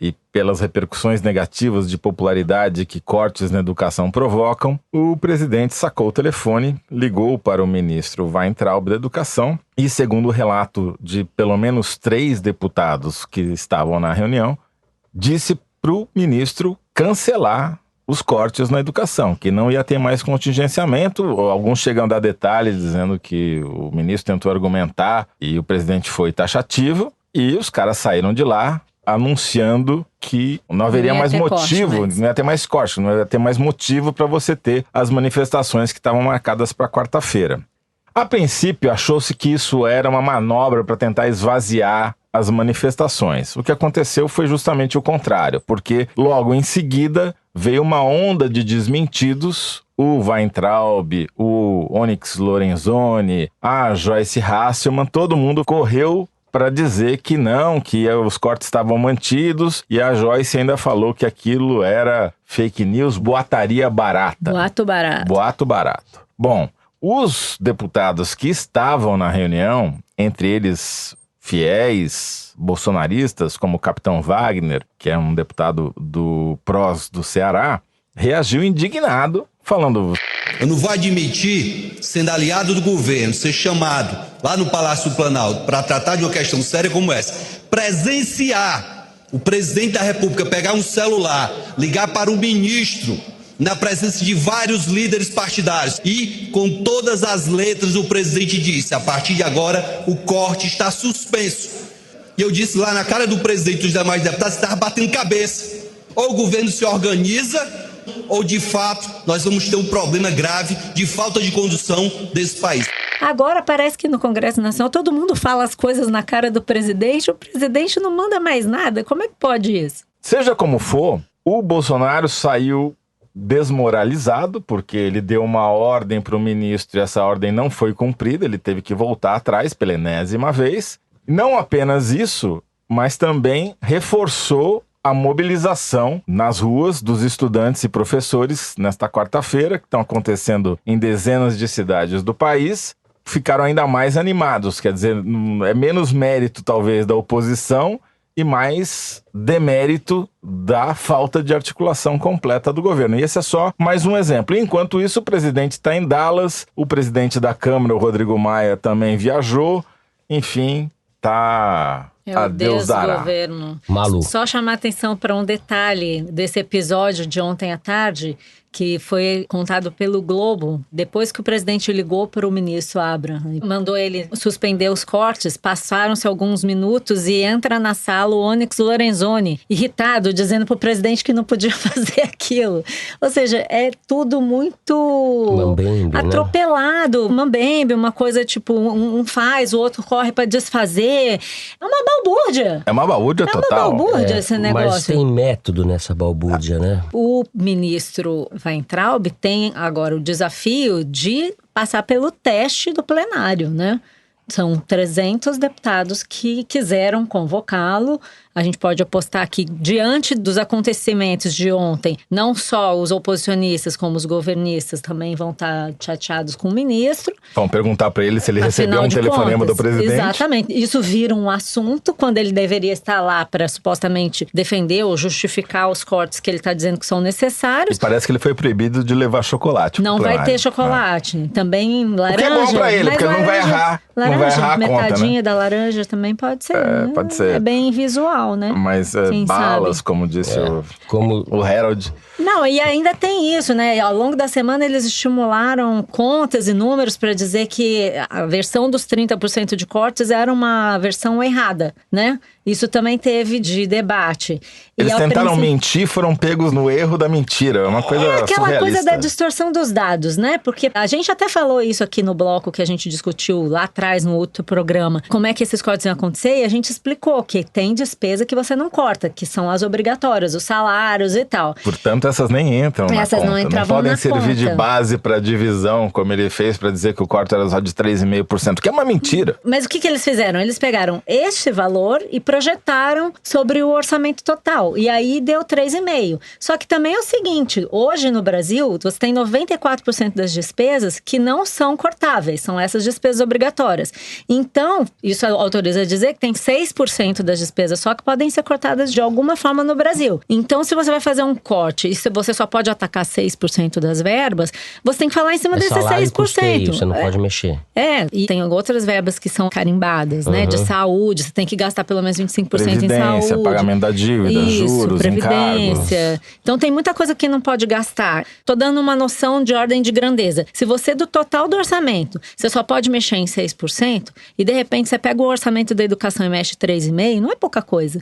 e pelas repercussões negativas de popularidade que cortes na educação provocam, o presidente sacou o telefone, ligou para o ministro Weintraub da Educação e, segundo o relato de pelo menos 3 deputados que estavam na reunião, disse para o ministro cancelar os cortes na educação, que não ia ter mais contingenciamento. Alguns chegam a dar detalhes dizendo que o ministro tentou argumentar e o presidente foi taxativo e os caras saíram de lá anunciando que não haveria mais motivo, não ia ter mais corte, não ia ter mais motivo para você ter as manifestações que estavam marcadas para quarta-feira. A princípio, achou-se que isso era uma manobra para tentar esvaziar as manifestações. O que aconteceu foi justamente o contrário, porque logo em seguida veio uma onda de desmentidos. O Weintraub, o Onyx Lorenzoni, a Joyce Hasselmann, todo mundo correu para dizer que não, que os cortes estavam mantidos, e a Joyce ainda falou que aquilo era fake news, boataria barata. Boato barato. Boato barato. Bom, os deputados que estavam na reunião, entre eles fiéis bolsonaristas, como o Capitão Wagner, que é um deputado do PROS do Ceará, reagiu indignado, falando: eu não vou admitir, sendo aliado do governo, ser chamado lá no Palácio do Planalto para tratar de uma questão séria como essa, presenciar o presidente da República pegar um celular, ligar para um ministro, na presença de vários líderes partidários, e com todas as letras o presidente disse: a partir de agora o corte está suspenso. E eu disse lá na cara do presidente e dos demais deputados que estava batendo cabeça. Ou o governo se organiza, ou de fato nós vamos ter um problema grave de falta de condução desse país. Agora parece que no Congresso Nacional todo mundo fala as coisas na cara do presidente, o presidente não manda mais nada. Como é que pode isso? Seja como for, o Bolsonaro saiu desmoralizado, porque ele deu uma ordem para o ministro e essa ordem não foi cumprida, ele teve que voltar atrás pela enésima vez. Não apenas isso, mas também reforçou a mobilização nas ruas dos estudantes e professores nesta quarta-feira, que estão acontecendo em dezenas de cidades do país. Ficaram ainda mais animados, quer dizer, é menos mérito talvez da oposição e mais demérito da falta de articulação completa do governo. E esse é só mais um exemplo. Enquanto isso, o presidente está em Dallas, o presidente da Câmara, o Rodrigo Maia, também viajou. Enfim, tá... É o desgoverno. Maluco. Só chamar atenção para um detalhe desse episódio de ontem à tarde, que foi contado pelo Globo, depois que o presidente ligou para o ministro Abraham e mandou ele suspender os cortes, passaram-se alguns minutos e entra na sala o Onyx Lorenzoni, irritado, dizendo para o presidente que não podia fazer aquilo. Ou seja, é tudo muito mambembe, atropelado, né? Mambembe, uma coisa tipo, um faz, o outro corre para desfazer. É uma balbúrdia. É uma balbúrdia total. É uma balbúrdia esse negócio. Mas tem método nessa balbúrdia, né? O ministro Weintraub tem agora o desafio de passar pelo teste do plenário, né? São 300 deputados que quiseram convocá-lo. A gente pode apostar que, diante dos acontecimentos de ontem, não só os oposicionistas como os governistas também vão estar chateados com o ministro. Vão perguntar para ele se ele recebeu um telefonema do presidente. Exatamente. Isso vira um assunto quando ele deveria estar lá para supostamente defender ou justificar os cortes que ele está dizendo que são necessários. E parece que ele foi proibido de levar chocolate. Não vai ter chocolate. Também laranja. O que é bom para ele, porque ele não vai errar. Laranja, não vai errar a metadinha conta, né? da laranja também pode ser. Né? Pode ser. É bem visual, né? Mas balas, como disse o Harold. Não, e ainda tem isso, né? Ao longo da semana eles estimularam contas e números para dizer que a versão dos 30% de cortes era uma versão errada, né? Isso também teve de debate. Eles tentaram mentir, foram pegos no erro da mentira. É uma coisa aquela surrealista. Coisa da distorção dos dados, né? Porque a gente até falou isso aqui no bloco que a gente discutiu lá atrás no outro programa. Como é que esses cortes iam acontecer? E a gente explicou que tem despesa que você não corta, que são as obrigatórias, os salários e tal. Portanto, essas nem entram na conta. Não entravam podem na servir conta. de base para divisão, como ele fez para dizer que o corte era só de 3,5%, que é uma mentira. Mas o que eles fizeram? Eles pegaram este valor e projetaram sobre o orçamento total. E aí deu 3,5%. Só que também é o seguinte, hoje no Brasil, você tem 94% das despesas que não são cortáveis, são essas despesas obrigatórias. Então, isso autoriza a dizer que tem 6% das despesas só que podem ser cortadas de alguma forma no Brasil. Então, se você vai fazer um corte e se você só pode atacar 6% das verbas, você tem que falar em cima desses 6%. Custeio, você não pode mexer. E tem outras verbas que são carimbadas, né? De saúde, você tem que gastar pelo menos 25% em saúde. Pagamento da dívida, juros, previdência. Encargos. Então tem muita coisa que não pode gastar. Tô dando uma noção de ordem de grandeza. Se você, do total do orçamento, você só pode mexer em 6%, e de repente você pega o orçamento da educação e mexe 3,5%, não é pouca coisa.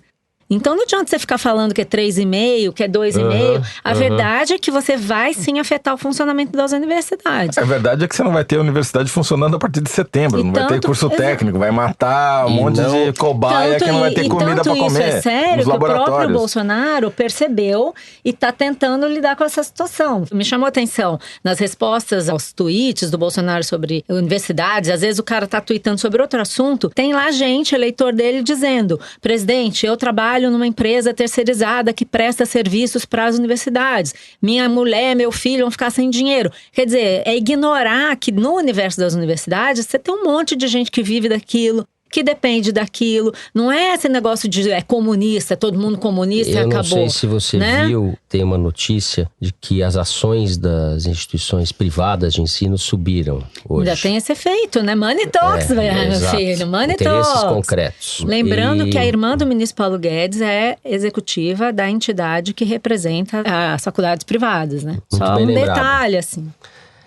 Então não adianta você ficar falando que é 3,5%, que é 2,5%. A verdade é que você vai sim afetar o funcionamento das universidades. A verdade é que você não vai ter a universidade funcionando a partir de setembro. Não vai ter curso técnico, vai matar um monte de cobaia que não vai ter comida para comer. Isso é sério que o próprio Bolsonaro percebeu e está tentando lidar com essa situação. Me chamou a atenção nas respostas aos tweets do Bolsonaro sobre universidades. Às vezes o cara está tweetando sobre outro assunto. Tem lá gente, eleitor dele, dizendo: presidente, eu trabalho numa empresa terceirizada que presta serviços para as universidades. Minha mulher, meu filho vão ficar sem dinheiro. Quer dizer, é ignorar que no universo das universidades você tem um monte de gente que vive daquilo, que depende daquilo. Não é esse negócio de comunista, todo mundo comunista e acabou. Eu não sei se você viu, tem uma notícia de que as ações das instituições privadas de ensino subiram hoje. Já tem esse efeito, né? Money talks, meu filho. Money talks. Interesses concretos. Lembrando que a irmã do ministro Paulo Guedes é executiva da entidade que representa as faculdades privadas, né? Muito só bem um lembrado. Detalhe, assim.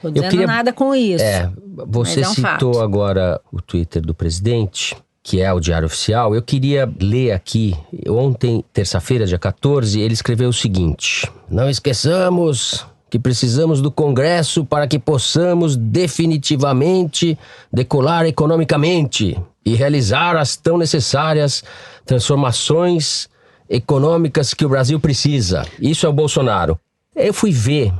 Não tô dizendo nada com isso. Você citou agora o Twitter do presidente, que é o Diário Oficial. Eu queria ler aqui, ontem, terça-feira, dia 14, ele escreveu o seguinte: não esqueçamos que precisamos do Congresso para que possamos definitivamente decolar economicamente e realizar as tão necessárias transformações econômicas que o Brasil precisa. Isso é o Bolsonaro. Eu fui ver.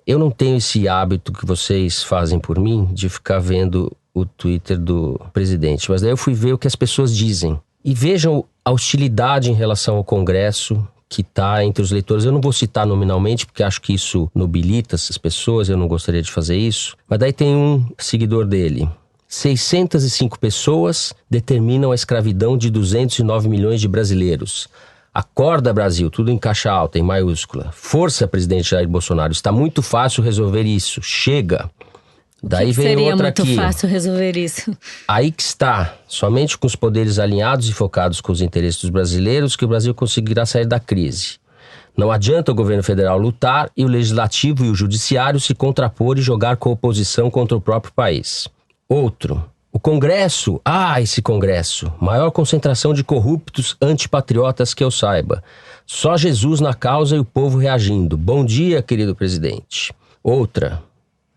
Eu não tenho esse hábito que vocês fazem por mim de ficar vendo o Twitter do presidente. Mas daí eu fui ver o que as pessoas dizem. E vejam a hostilidade em relação ao Congresso que está entre os leitores. Eu não vou citar nominalmente, porque acho que isso nobilita essas pessoas. Eu não gostaria de fazer isso. Mas daí tem um seguidor dele, 605 pessoas determinam a escravidão de 209 milhões de brasileiros. Acorda, Brasil, tudo em caixa alta, em maiúscula. Força, presidente Jair Bolsonaro, está muito fácil resolver isso. Chega. Daí vem outra aqui. Seria muito fácil resolver isso. Aí que está, somente com os poderes alinhados e focados com os interesses dos brasileiros que o Brasil conseguirá sair da crise. Não adianta o governo federal lutar e o legislativo e o judiciário se contrapor e jogar com a oposição contra o próprio país. Outro, o Congresso, esse Congresso, maior concentração de corruptos antipatriotas que eu saiba. Só Jesus na causa e o povo reagindo. Bom dia, querido presidente. Outra,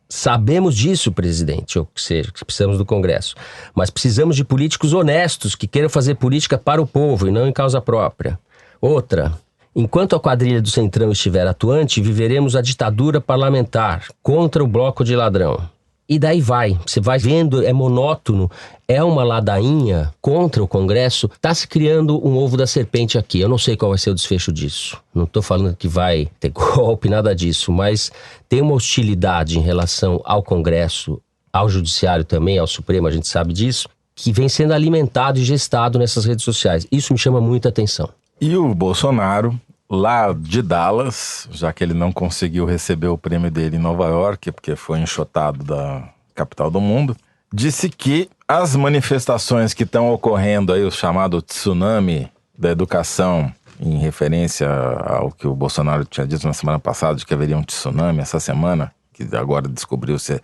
sabemos disso, presidente, ou seja, que precisamos do Congresso, mas precisamos de políticos honestos que queiram fazer política para o povo e não em causa própria. Outra, enquanto a quadrilha do Centrão estiver atuante, viveremos a ditadura parlamentar contra o bloco de ladrão. E daí vai, você vai vendo, é monótono, é uma ladainha contra o Congresso, está se criando um ovo da serpente aqui. Eu não sei qual vai ser o desfecho disso, não estou falando que vai ter golpe, nada disso, mas tem uma hostilidade em relação ao Congresso, ao Judiciário também, ao Supremo, a gente sabe disso, que vem sendo alimentado e gestado nessas redes sociais. Isso me chama muita atenção. E o Bolsonaro, lá de Dallas, já que ele não conseguiu receber o prêmio dele em Nova York, porque foi enxotado da capital do mundo, disse que as manifestações que estão ocorrendo aí, o chamado tsunami da educação, em referência ao que o Bolsonaro tinha dito na semana passada, de que haveria um tsunami essa semana, que agora descobriu-se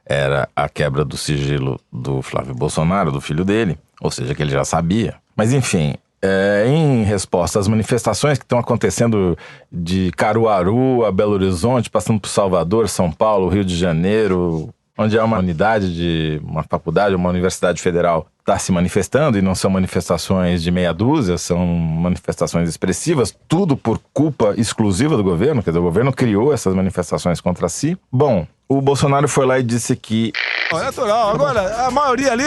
era a quebra do sigilo do Flávio Bolsonaro, do filho dele, ou seja, que ele já sabia. Mas enfim, em resposta às manifestações que estão acontecendo de Caruaru a Belo Horizonte, passando por Salvador, São Paulo, Rio de Janeiro, onde há uma unidade de uma faculdade, uma universidade federal está se manifestando, e não são manifestações de meia dúzia, são manifestações expressivas, tudo por culpa exclusiva do governo, quer dizer, o governo criou essas manifestações contra si. Bom, o Bolsonaro foi lá e disse que... É natural, agora a maioria ali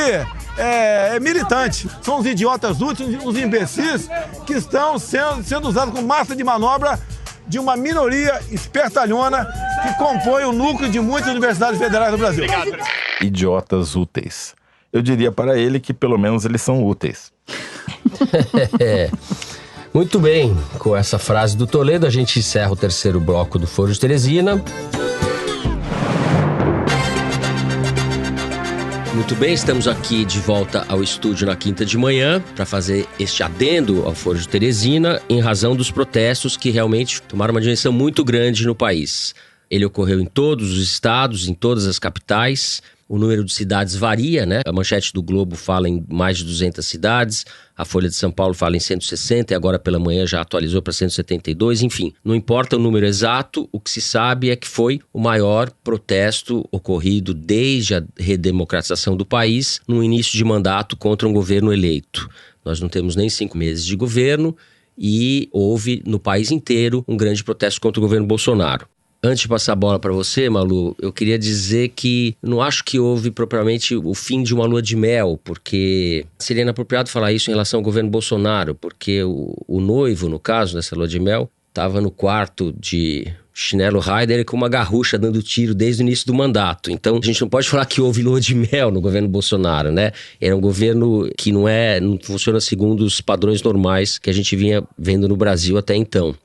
é militante, são os idiotas úteis, os imbecis que estão sendo usados como massa de manobra de uma minoria espertalhona que compõe o núcleo de muitas universidades federais do Brasil. Idiotas úteis. Eu diria para ele que pelo menos eles são úteis. Muito bem, com essa frase do Toledo a gente encerra o terceiro bloco do Foro de Teresina. Muito bem, estamos aqui de volta ao estúdio na quinta de manhã para fazer este adendo ao Foro de Teresina em razão dos protestos que realmente tomaram uma dimensão muito grande no país. Ele ocorreu em todos os estados, em todas as capitais. O número de cidades varia, né? A manchete do Globo fala em mais de 200 cidades, a Folha de São Paulo fala em 160 e agora pela manhã já atualizou para 172. Enfim, não importa o número exato, o que se sabe é que foi o maior protesto ocorrido desde a redemocratização do país no início de mandato contra um governo eleito. Nós não temos nem 5 meses de governo e houve no país inteiro um grande protesto contra o governo Bolsonaro. Antes de passar a bola para você, Malu, eu queria dizer que não acho que houve propriamente o fim de uma lua de mel, porque seria inapropriado falar isso em relação ao governo Bolsonaro, porque o noivo, no caso dessa lua de mel, estava no quarto de chinelo Raider com uma garrucha dando tiro desde o início do mandato. Então, a gente não pode falar que houve lua de mel no governo Bolsonaro, né? Era um governo que não funciona segundo os padrões normais que a gente vinha vendo no Brasil até então.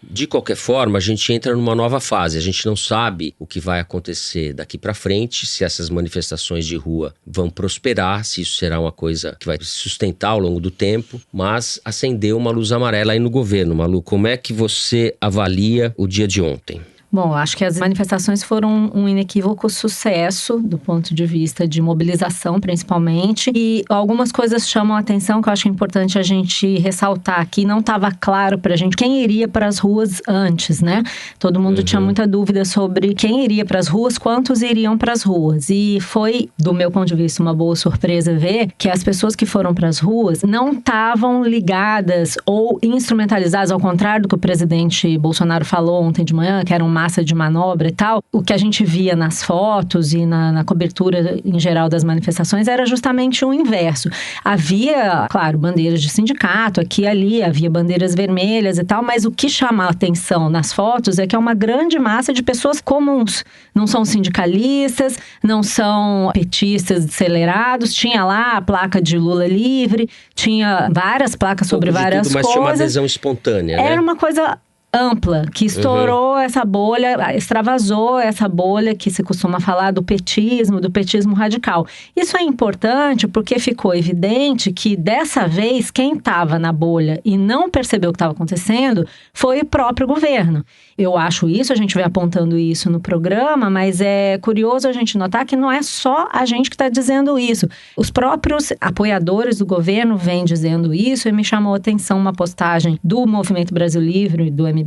De qualquer forma, a gente entra numa nova fase. A gente não sabe o que vai acontecer daqui para frente, se essas manifestações de rua vão prosperar, se isso será uma coisa que vai se sustentar ao longo do tempo, mas acendeu uma luz amarela aí no governo. Malu, como é que você avalia o dia de ontem? Bom, acho que as manifestações foram um inequívoco sucesso do ponto de vista de mobilização, principalmente. E algumas coisas chamam a atenção que eu acho importante a gente ressaltar aqui. Não estava claro pra gente quem iria para as ruas antes, né? Todo mundo tinha muita dúvida sobre quem iria para as ruas, quantos iriam para as ruas. E foi, do meu ponto de vista, uma boa surpresa ver que as pessoas que foram para as ruas não estavam ligadas ou instrumentalizadas, ao contrário do que o presidente Bolsonaro falou ontem de manhã, que eram massa de manobra e tal, o que a gente via nas fotos e na cobertura em geral das manifestações era justamente o inverso. Havia, claro, bandeiras de sindicato aqui e ali, havia bandeiras vermelhas e tal, mas o que chama a atenção nas fotos é que é uma grande massa de pessoas comuns. Não são sindicalistas, não são petistas acelerados, tinha lá a placa de Lula livre, tinha várias placas sobre várias coisas. Mas tinha uma adesão espontânea, né? Era uma coisa ampla, que estourou essa bolha, extravasou essa bolha que se costuma falar do petismo radical. Isso é importante porque ficou evidente que dessa vez quem estava na bolha e não percebeu o que estava acontecendo foi o próprio governo. Eu acho isso, a gente vai apontando isso no programa, mas é curioso a gente notar que não é só a gente que está dizendo isso. Os próprios apoiadores do governo vêm dizendo isso, e me chamou a atenção uma postagem do Movimento Brasil Livre, do MBL,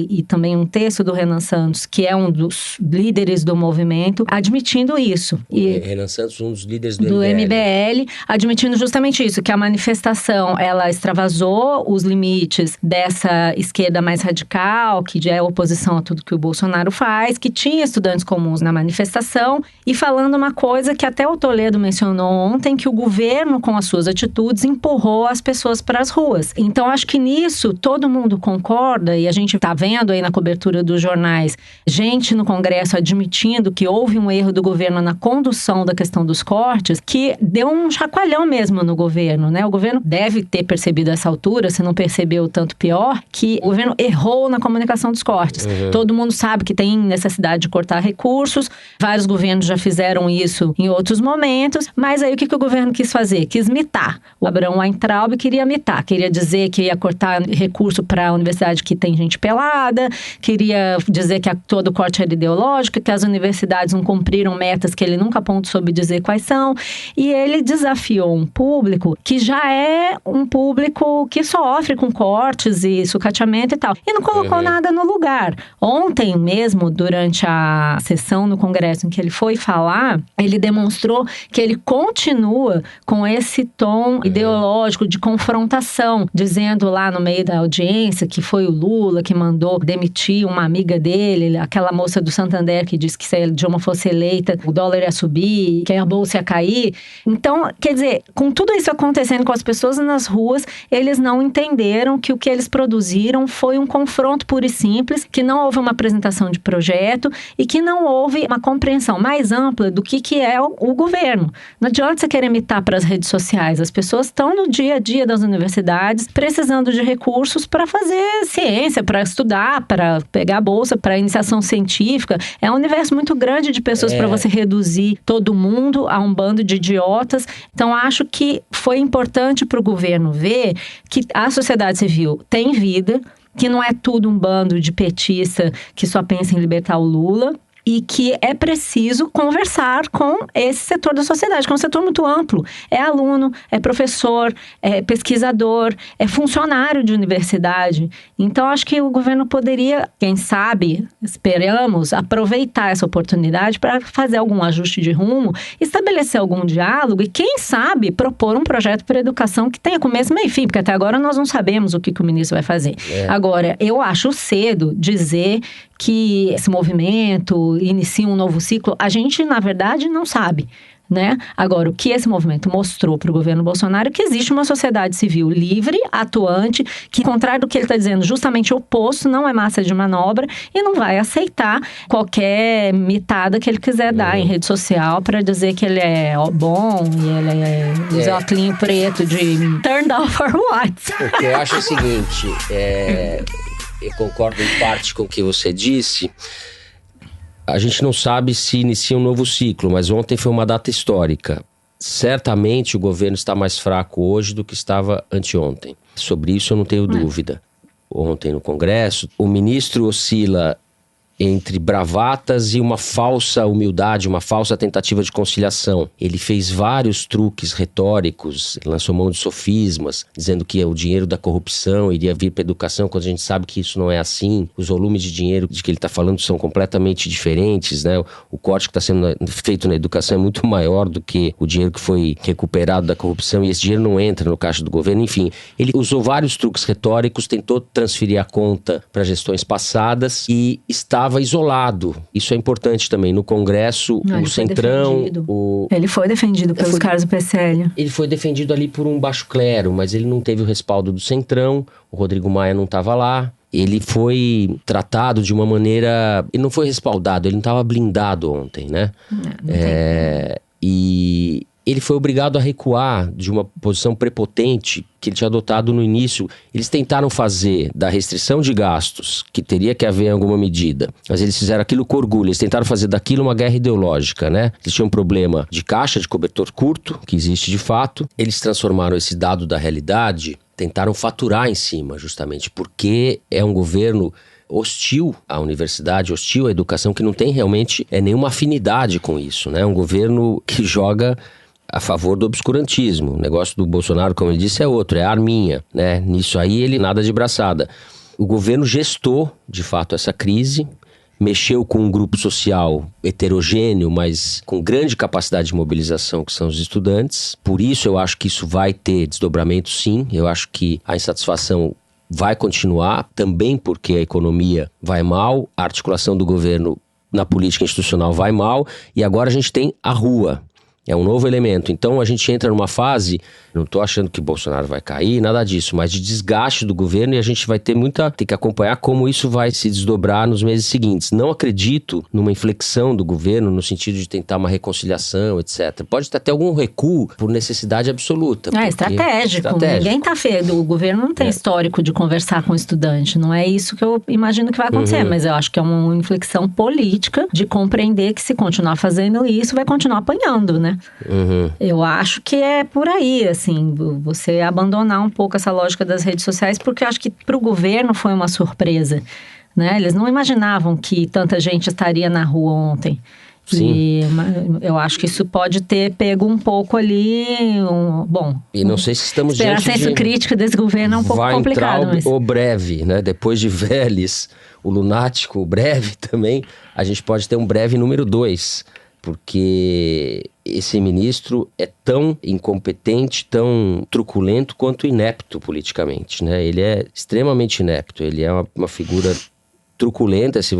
e também um texto do Renan Santos, que é um dos líderes do movimento, admitindo isso. E Renan Santos, um dos líderes do MBL, admitindo justamente isso, que a manifestação, ela extravasou os limites dessa esquerda mais radical, que já é oposição a tudo que o Bolsonaro faz, que tinha estudantes comuns na manifestação, e falando uma coisa que até o Toledo mencionou ontem, que o governo, com as suas atitudes, empurrou as pessoas para as ruas. Então, acho que nisso todo mundo concorda, e a gente está vendo aí na cobertura dos jornais, gente no Congresso admitindo que houve um erro do governo na condução da questão dos cortes, que deu um chacoalhão mesmo no governo, né? O governo deve ter percebido a essa altura, se não percebeu, tanto pior, que o governo errou na comunicação dos cortes. Todo mundo sabe que tem necessidade de cortar recursos, vários governos já fizeram isso em outros momentos, mas aí o que o governo quis fazer? Quis mitar. O Abraham Weintraub queria mitar, queria dizer que ia cortar recurso para a universidade que tem gente pelada, queria dizer que todo corte era ideológico, que as universidades não cumpriram metas que ele nunca apontou soube dizer quais são, e ele desafiou um público que já é um público que sofre com cortes e sucateamento e tal, e não colocou nada no lugar. Ontem mesmo, durante a sessão no Congresso em que ele foi falar, ele demonstrou que ele continua com esse tom ideológico de confrontação, dizendo lá no meio da audiência que foi o Lula que mandou demitir uma amiga dele, aquela moça do Santander que disse que se a Dilma fosse eleita, o dólar ia subir, que a bolsa ia cair. Então, quer dizer, com tudo isso acontecendo com as pessoas nas ruas, eles não entenderam que o que eles produziram foi um confronto puro e simples, que não houve uma apresentação de projeto e que não houve uma compreensão mais ampla do que é o governo. Não adianta você querer imitar para as redes sociais. As pessoas estão no dia a dia das universidades precisando de recursos para fazer ciência, para estudar, para pegar a bolsa, para iniciação científica. É um universo muito grande de pessoas para você reduzir todo mundo a um bando de idiotas. Então, acho que foi importante para o governo ver que a sociedade civil tem vida, que não é tudo um bando de petista que só pensa em libertar o Lula, e que é preciso conversar com esse setor da sociedade, que é um setor muito amplo. É aluno, é professor, é pesquisador, é funcionário de universidade. Então, acho que o governo poderia, quem sabe, esperamos, aproveitar essa oportunidade para fazer algum ajuste de rumo, estabelecer algum diálogo e, quem sabe, propor um projeto para educação que tenha começo, meio e fim, porque até agora nós não sabemos o que o ministro vai fazer. Agora, eu acho cedo dizer que esse movimento inicia um novo ciclo. A gente, na verdade, não sabe, né? Agora, o que esse movimento mostrou para o governo Bolsonaro é que existe uma sociedade civil livre, atuante, que, ao contrário do que ele está dizendo, justamente o oposto, não é massa de manobra e não vai aceitar qualquer mitada que ele quiser dar em rede social para dizer que ele é bom e ele usa óculos preto de turned off for what? O que eu acho é o seguinte, eu concordo em parte com o que você disse. A gente não sabe se inicia um novo ciclo, mas ontem foi uma data histórica. Certamente o governo está mais fraco hoje do que estava anteontem. Sobre isso eu não tenho dúvida. Ontem no Congresso, o ministro oscila entre bravatas e uma falsa humildade, uma falsa tentativa de conciliação. Ele fez vários truques retóricos, lançou mão de sofismas, dizendo que o dinheiro da corrupção iria vir para a educação, quando a gente sabe que isso não é assim. Os volumes de dinheiro de que ele está falando são completamente diferentes, né? O corte que está sendo feito na educação é muito maior do que o dinheiro que foi recuperado da corrupção, e esse dinheiro não entra no caixa do governo. Enfim, ele usou vários truques retóricos, tentou transferir a conta para gestões passadas e estava estava isolado. Isso é importante também. No Congresso, o Centrão... Ele foi defendido pelos caras do PSL. Ele foi defendido ali por um baixo clero, mas ele não teve o respaldo do Centrão. O Rodrigo Maia não estava lá. Ele foi tratado de uma maneira... Ele não foi respaldado, ele não estava blindado ontem, né? E ele foi obrigado a recuar de uma posição prepotente que ele tinha adotado no início. Eles tentaram fazer da restrição de gastos, que teria que haver alguma medida, mas eles fizeram aquilo com orgulho. Eles tentaram fazer daquilo uma guerra ideológica, né? Eles tinham um problema de caixa, de cobertor curto, que existe de fato. Eles transformaram esse dado da realidade, tentaram faturar em cima, justamente, porque é um governo hostil à universidade, hostil à educação, que não tem realmente nenhuma afinidade com isso, né? Um governo que joga a favor do obscurantismo. O negócio do Bolsonaro, como ele disse, é outro, é a arminha, né? Nisso aí ele nada de braçada. O governo gestou, de fato, essa crise, mexeu com um grupo social heterogêneo, mas com grande capacidade de mobilização, que são os estudantes. Por isso eu acho que isso vai ter desdobramento, sim. Eu acho que a insatisfação vai continuar, também porque a economia vai mal, a articulação do governo na política institucional vai mal, e agora a gente tem a rua. É um novo elemento. Então a gente entra numa fase, não estou achando que Bolsonaro vai cair, nada disso, mas de desgaste do governo, e a gente vai ter tem que acompanhar como isso vai se desdobrar nos meses seguintes. Não acredito numa inflexão do governo no sentido de tentar uma reconciliação, etc. Pode ter até algum recuo por necessidade absoluta. Estratégico. Ninguém tá feio. O governo não tem histórico de conversar com o estudante. Não é isso que eu imagino que vai acontecer, mas eu acho que é uma inflexão política de compreender que se continuar fazendo isso, vai continuar apanhando, né? Eu acho que é por aí, assim, você abandonar um pouco essa lógica das redes sociais, porque eu acho que para o governo foi uma surpresa, né? Eles não imaginavam que tanta gente estaria na rua ontem. Sim. E eu acho que isso pode ter pego um pouco ali, E não sei se estamos diante de... Esperar senso crítica desse governo é um pouco complicado. Mas... o breve, né? Depois de Vélez, o lunático, o breve também, a gente pode ter um breve número 2. Porque esse ministro é tão incompetente, tão truculento quanto inepto politicamente, né? Ele é extremamente inepto, ele é uma figura truculenta. Se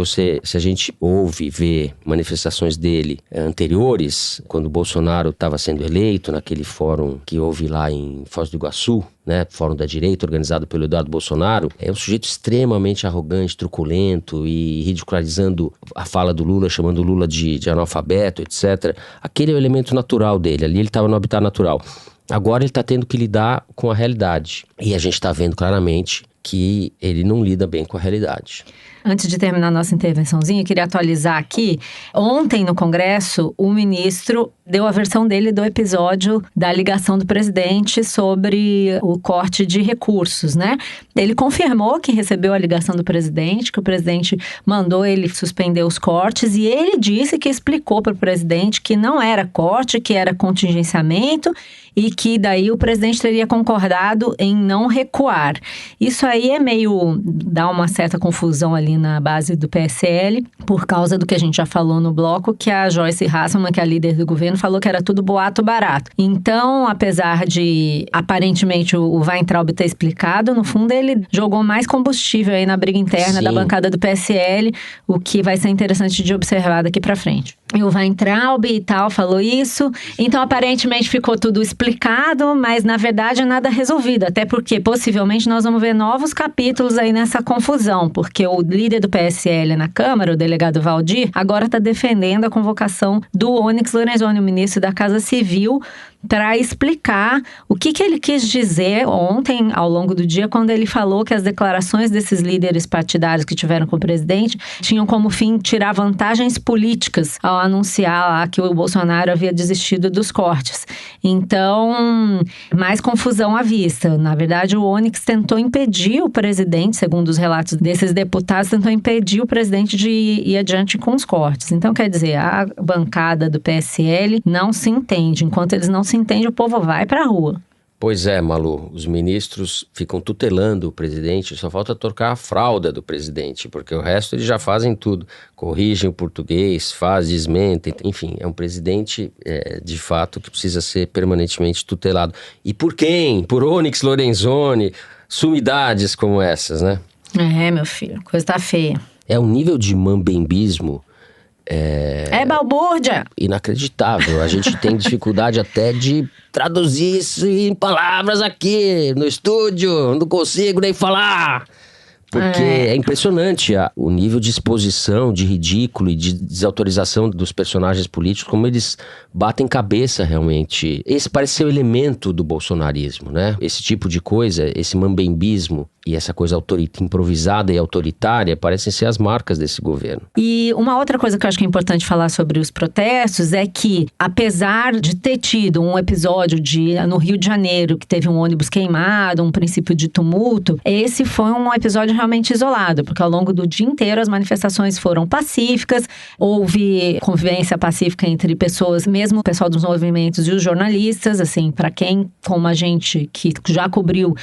a gente ouve e vê manifestações dele anteriores, quando o Bolsonaro estava sendo eleito, naquele fórum que houve lá em Foz do Iguaçu, né, Fórum da Direita, organizado pelo Eduardo Bolsonaro, é um sujeito extremamente arrogante, truculento e ridicularizando a fala do Lula, chamando o Lula de analfabeto, etc. Aquele é o elemento natural dele, ali ele estava no habitat natural. Agora ele está tendo que lidar com a realidade. E a gente está vendo claramente que ele não lida bem com a realidade. Antes de terminar a nossa intervençãozinha, eu queria atualizar aqui. Ontem, no Congresso, o ministro deu a versão dele do episódio da ligação do presidente sobre o corte de recursos, né? Ele confirmou que recebeu a ligação do presidente, que o presidente mandou ele suspender os cortes, e ele disse que explicou para o presidente que não era corte, que era contingenciamento, e que daí o presidente teria concordado em não recuar. Isso aí é meio... dá uma certa confusão ali na base do PSL, por causa do que a gente já falou no bloco, que a Joyce Hasselmann, que é a líder do governo, falou que era tudo boato barato. Então, apesar de, aparentemente, o Weintraub ter explicado, no fundo ele jogou mais combustível aí na briga interna da bancada do PSL, o que vai ser interessante de observar daqui pra frente. E o Weintraub e tal falou isso, então aparentemente ficou tudo explicado, mas na verdade nada resolvido, até porque possivelmente nós vamos ver novos capítulos aí nessa confusão, porque o líder do PSL na Câmara, o delegado Valdir, agora está defendendo a convocação do Onyx Lorenzoni, o ministro da Casa Civil, para explicar o que ele quis dizer ontem, ao longo do dia, quando ele falou que as declarações desses líderes partidários que tiveram com o presidente tinham como fim tirar vantagens políticas ao anunciar lá que o Bolsonaro havia desistido dos cortes. Então, mais confusão à vista. Na verdade, o Onyx tentou impedir o presidente, segundo os relatos desses deputados, tentou impedir o presidente de ir adiante com os cortes. Então, quer dizer, a bancada do PSL não se entende. Enquanto eles não se entendem, o povo vai pra rua. Pois é, Malu, os ministros ficam tutelando o presidente, só falta trocar a fralda do presidente, porque o resto eles já fazem tudo. Corrigem o português, desmentem, enfim, é um presidente, de fato, que precisa ser permanentemente tutelado. E por quem? Por Onyx Lorenzoni, sumidades como essas, né? Meu filho, a coisa tá feia. É um nível de mambembismo É balbúrdia! inacreditável. A gente tem dificuldade até de traduzir isso em palavras aqui no estúdio. Não consigo nem falar. Porque é impressionante o nível de exposição, de ridículo e de desautorização dos personagens políticos, como eles batem cabeça realmente. Esse parece ser o elemento do bolsonarismo, né? Esse tipo de coisa, esse mambembismo e essa coisa improvisada e autoritária parecem ser as marcas desse governo. E uma outra coisa que eu acho que é importante falar sobre os protestos é que, apesar de ter tido um episódio no Rio de Janeiro, que teve um ônibus queimado, um princípio de tumulto, esse foi um episódio realmente isolado, porque ao longo do dia inteiro as manifestações foram pacíficas, houve convivência pacífica entre pessoas, mesmo o pessoal dos movimentos e os jornalistas, assim, para quem, como a gente, que já cobriu,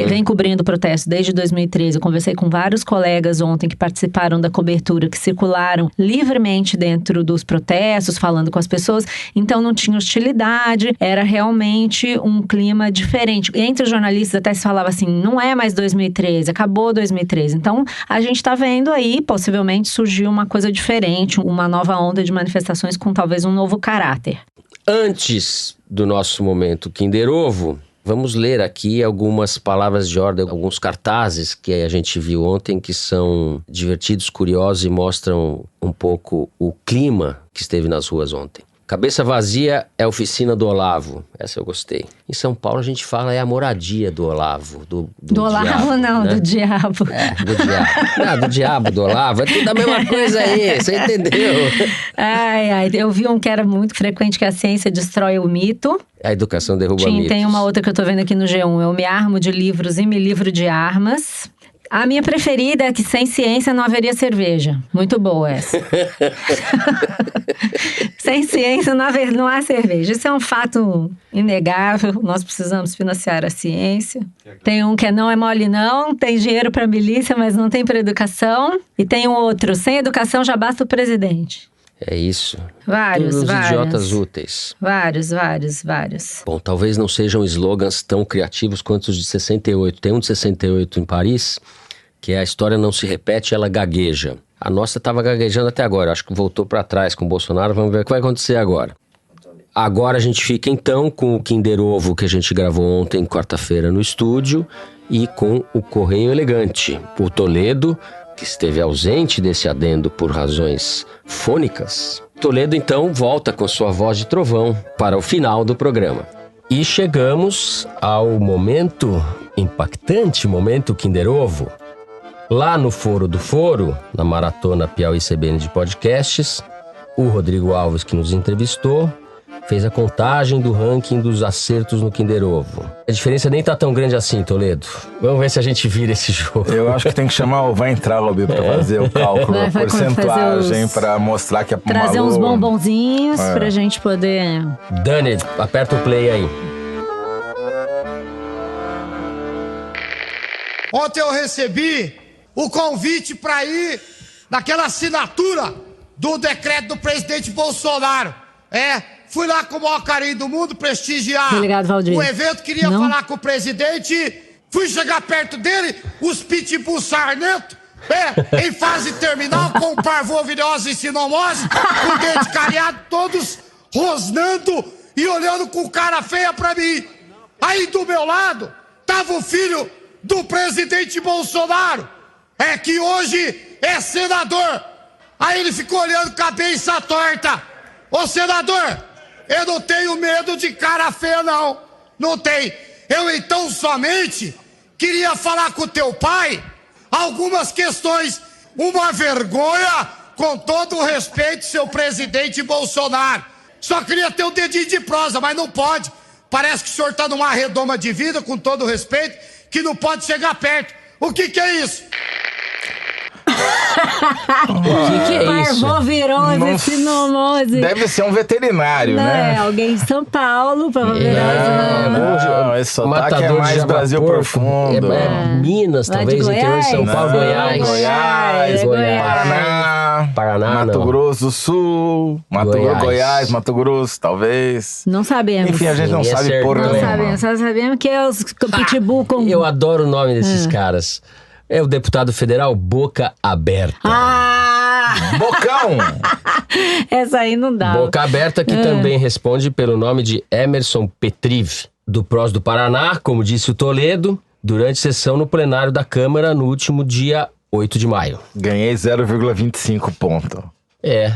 vem cobrindo protestos desde 2013, eu conversei com vários colegas ontem que participaram da cobertura, que circularam livremente dentro dos protestos, falando com as pessoas, então não tinha hostilidade, era realmente um clima diferente. Entre os jornalistas até se falava assim, não é mais 2013, acabou 2013. Então, a gente está vendo aí, possivelmente, surgir uma coisa diferente, uma nova onda de manifestações com talvez um novo caráter. Antes do nosso momento Kinder Ovo, vamos ler aqui algumas palavras de ordem, alguns cartazes que a gente viu ontem, que são divertidos, curiosos e mostram um pouco o clima que esteve nas ruas ontem. Cabeça vazia é a oficina do Olavo. Essa eu gostei. Em São Paulo a gente fala a moradia do Olavo. Do Olavo diabo, não, né? do diabo. Do diabo. Não, do diabo, do Olavo. É tudo a mesma coisa aí, você entendeu? Ai, eu vi um que era muito frequente, que a ciência destrói o mito. A educação derruba mitos. Tem uma outra que eu tô vendo aqui no G1. Eu me armo de livros e me livro de armas. A minha preferida é que sem ciência não haveria cerveja. Muito boa essa. Sem ciência não há cerveja. Isso é um fato inegável. Nós precisamos financiar a ciência. Tem um que não é mole não, tem dinheiro para milícia, mas não tem para educação. E tem um outro, sem educação já basta o presidente. É isso. Vários. Idiotas úteis. Vários. Bom, talvez não sejam slogans tão criativos quanto os de 68. Tem um de 68 em Paris, que é a história não se repete, ela gagueja. A nossa estava gaguejando até agora, acho que voltou para trás com o Bolsonaro, vamos ver o que vai acontecer agora. Agora a gente fica então com o Kinder Ovo que a gente gravou ontem, quarta-feira, no estúdio, e com o Correio Elegante. O Toledo, que esteve ausente desse adendo por razões fônicas. Toledo então volta com sua voz de trovão para o final do programa. E chegamos ao momento impactante, momento Kinder Ovo. Lá no Foro do Foro, na Maratona Piauí CBN de podcasts, o Rodrigo Alves, que nos entrevistou, fez a contagem do ranking dos acertos no Kinder Ovo. A diferença nem tá tão grande assim, Toledo. Vamos ver se a gente vira esse jogo. Eu acho que tem que chamar o Vai Entrar, Lobby, pra fazer o cálculo, a porcentagem, pra mostrar que é trazer uns bombonzinhos pra gente poder... Dani, aperta o play aí. Ontem eu recebi o convite para ir naquela assinatura do decreto do presidente Bolsonaro. Fui lá com o maior carinho do mundo prestigiar o evento, queria falar com o presidente, fui chegar perto dele, os pitbull sarnento, em fase terminal, com parvovirose e sinomose, com o dente cariado, todos rosnando e olhando com cara feia pra mim. Aí do meu lado, tava o filho do presidente Bolsonaro, que hoje é senador. Aí ele ficou olhando com a cabeça torta. Ô senador, eu não tenho medo de cara feia não, não tem. Eu então somente queria falar com o teu pai algumas questões. Uma vergonha, com todo o respeito, seu presidente Bolsonaro. Só queria ter um dedinho de prosa, mas não pode. Parece que o senhor tá numa redoma de vida, com todo o respeito, que não pode chegar perto. O que é isso? O que é isso? Parvovirose, sinomose. Deve ser um veterinário, né? Alguém de São Paulo, parvovirose. Não, esse sotaque é mais Brasil profundo. Minas, talvez, interior de São Paulo, Goiás. Paraná, Mato Grosso do Sul, Goiás, Mato Grosso, talvez. Não sabemos. Enfim, a gente não sabe porra nenhuma. Não sabemos, só sabemos que é os pitbull com... Eu adoro o nome desses caras. É o deputado federal Boca Aberta. Bocão! Essa aí não dá. Boca Aberta, que também responde pelo nome de Emerson Petrive, do PROS do Paraná, como disse o Toledo, durante sessão no plenário da Câmara no último dia 8 de maio. Ganhei 0,25 ponto. É.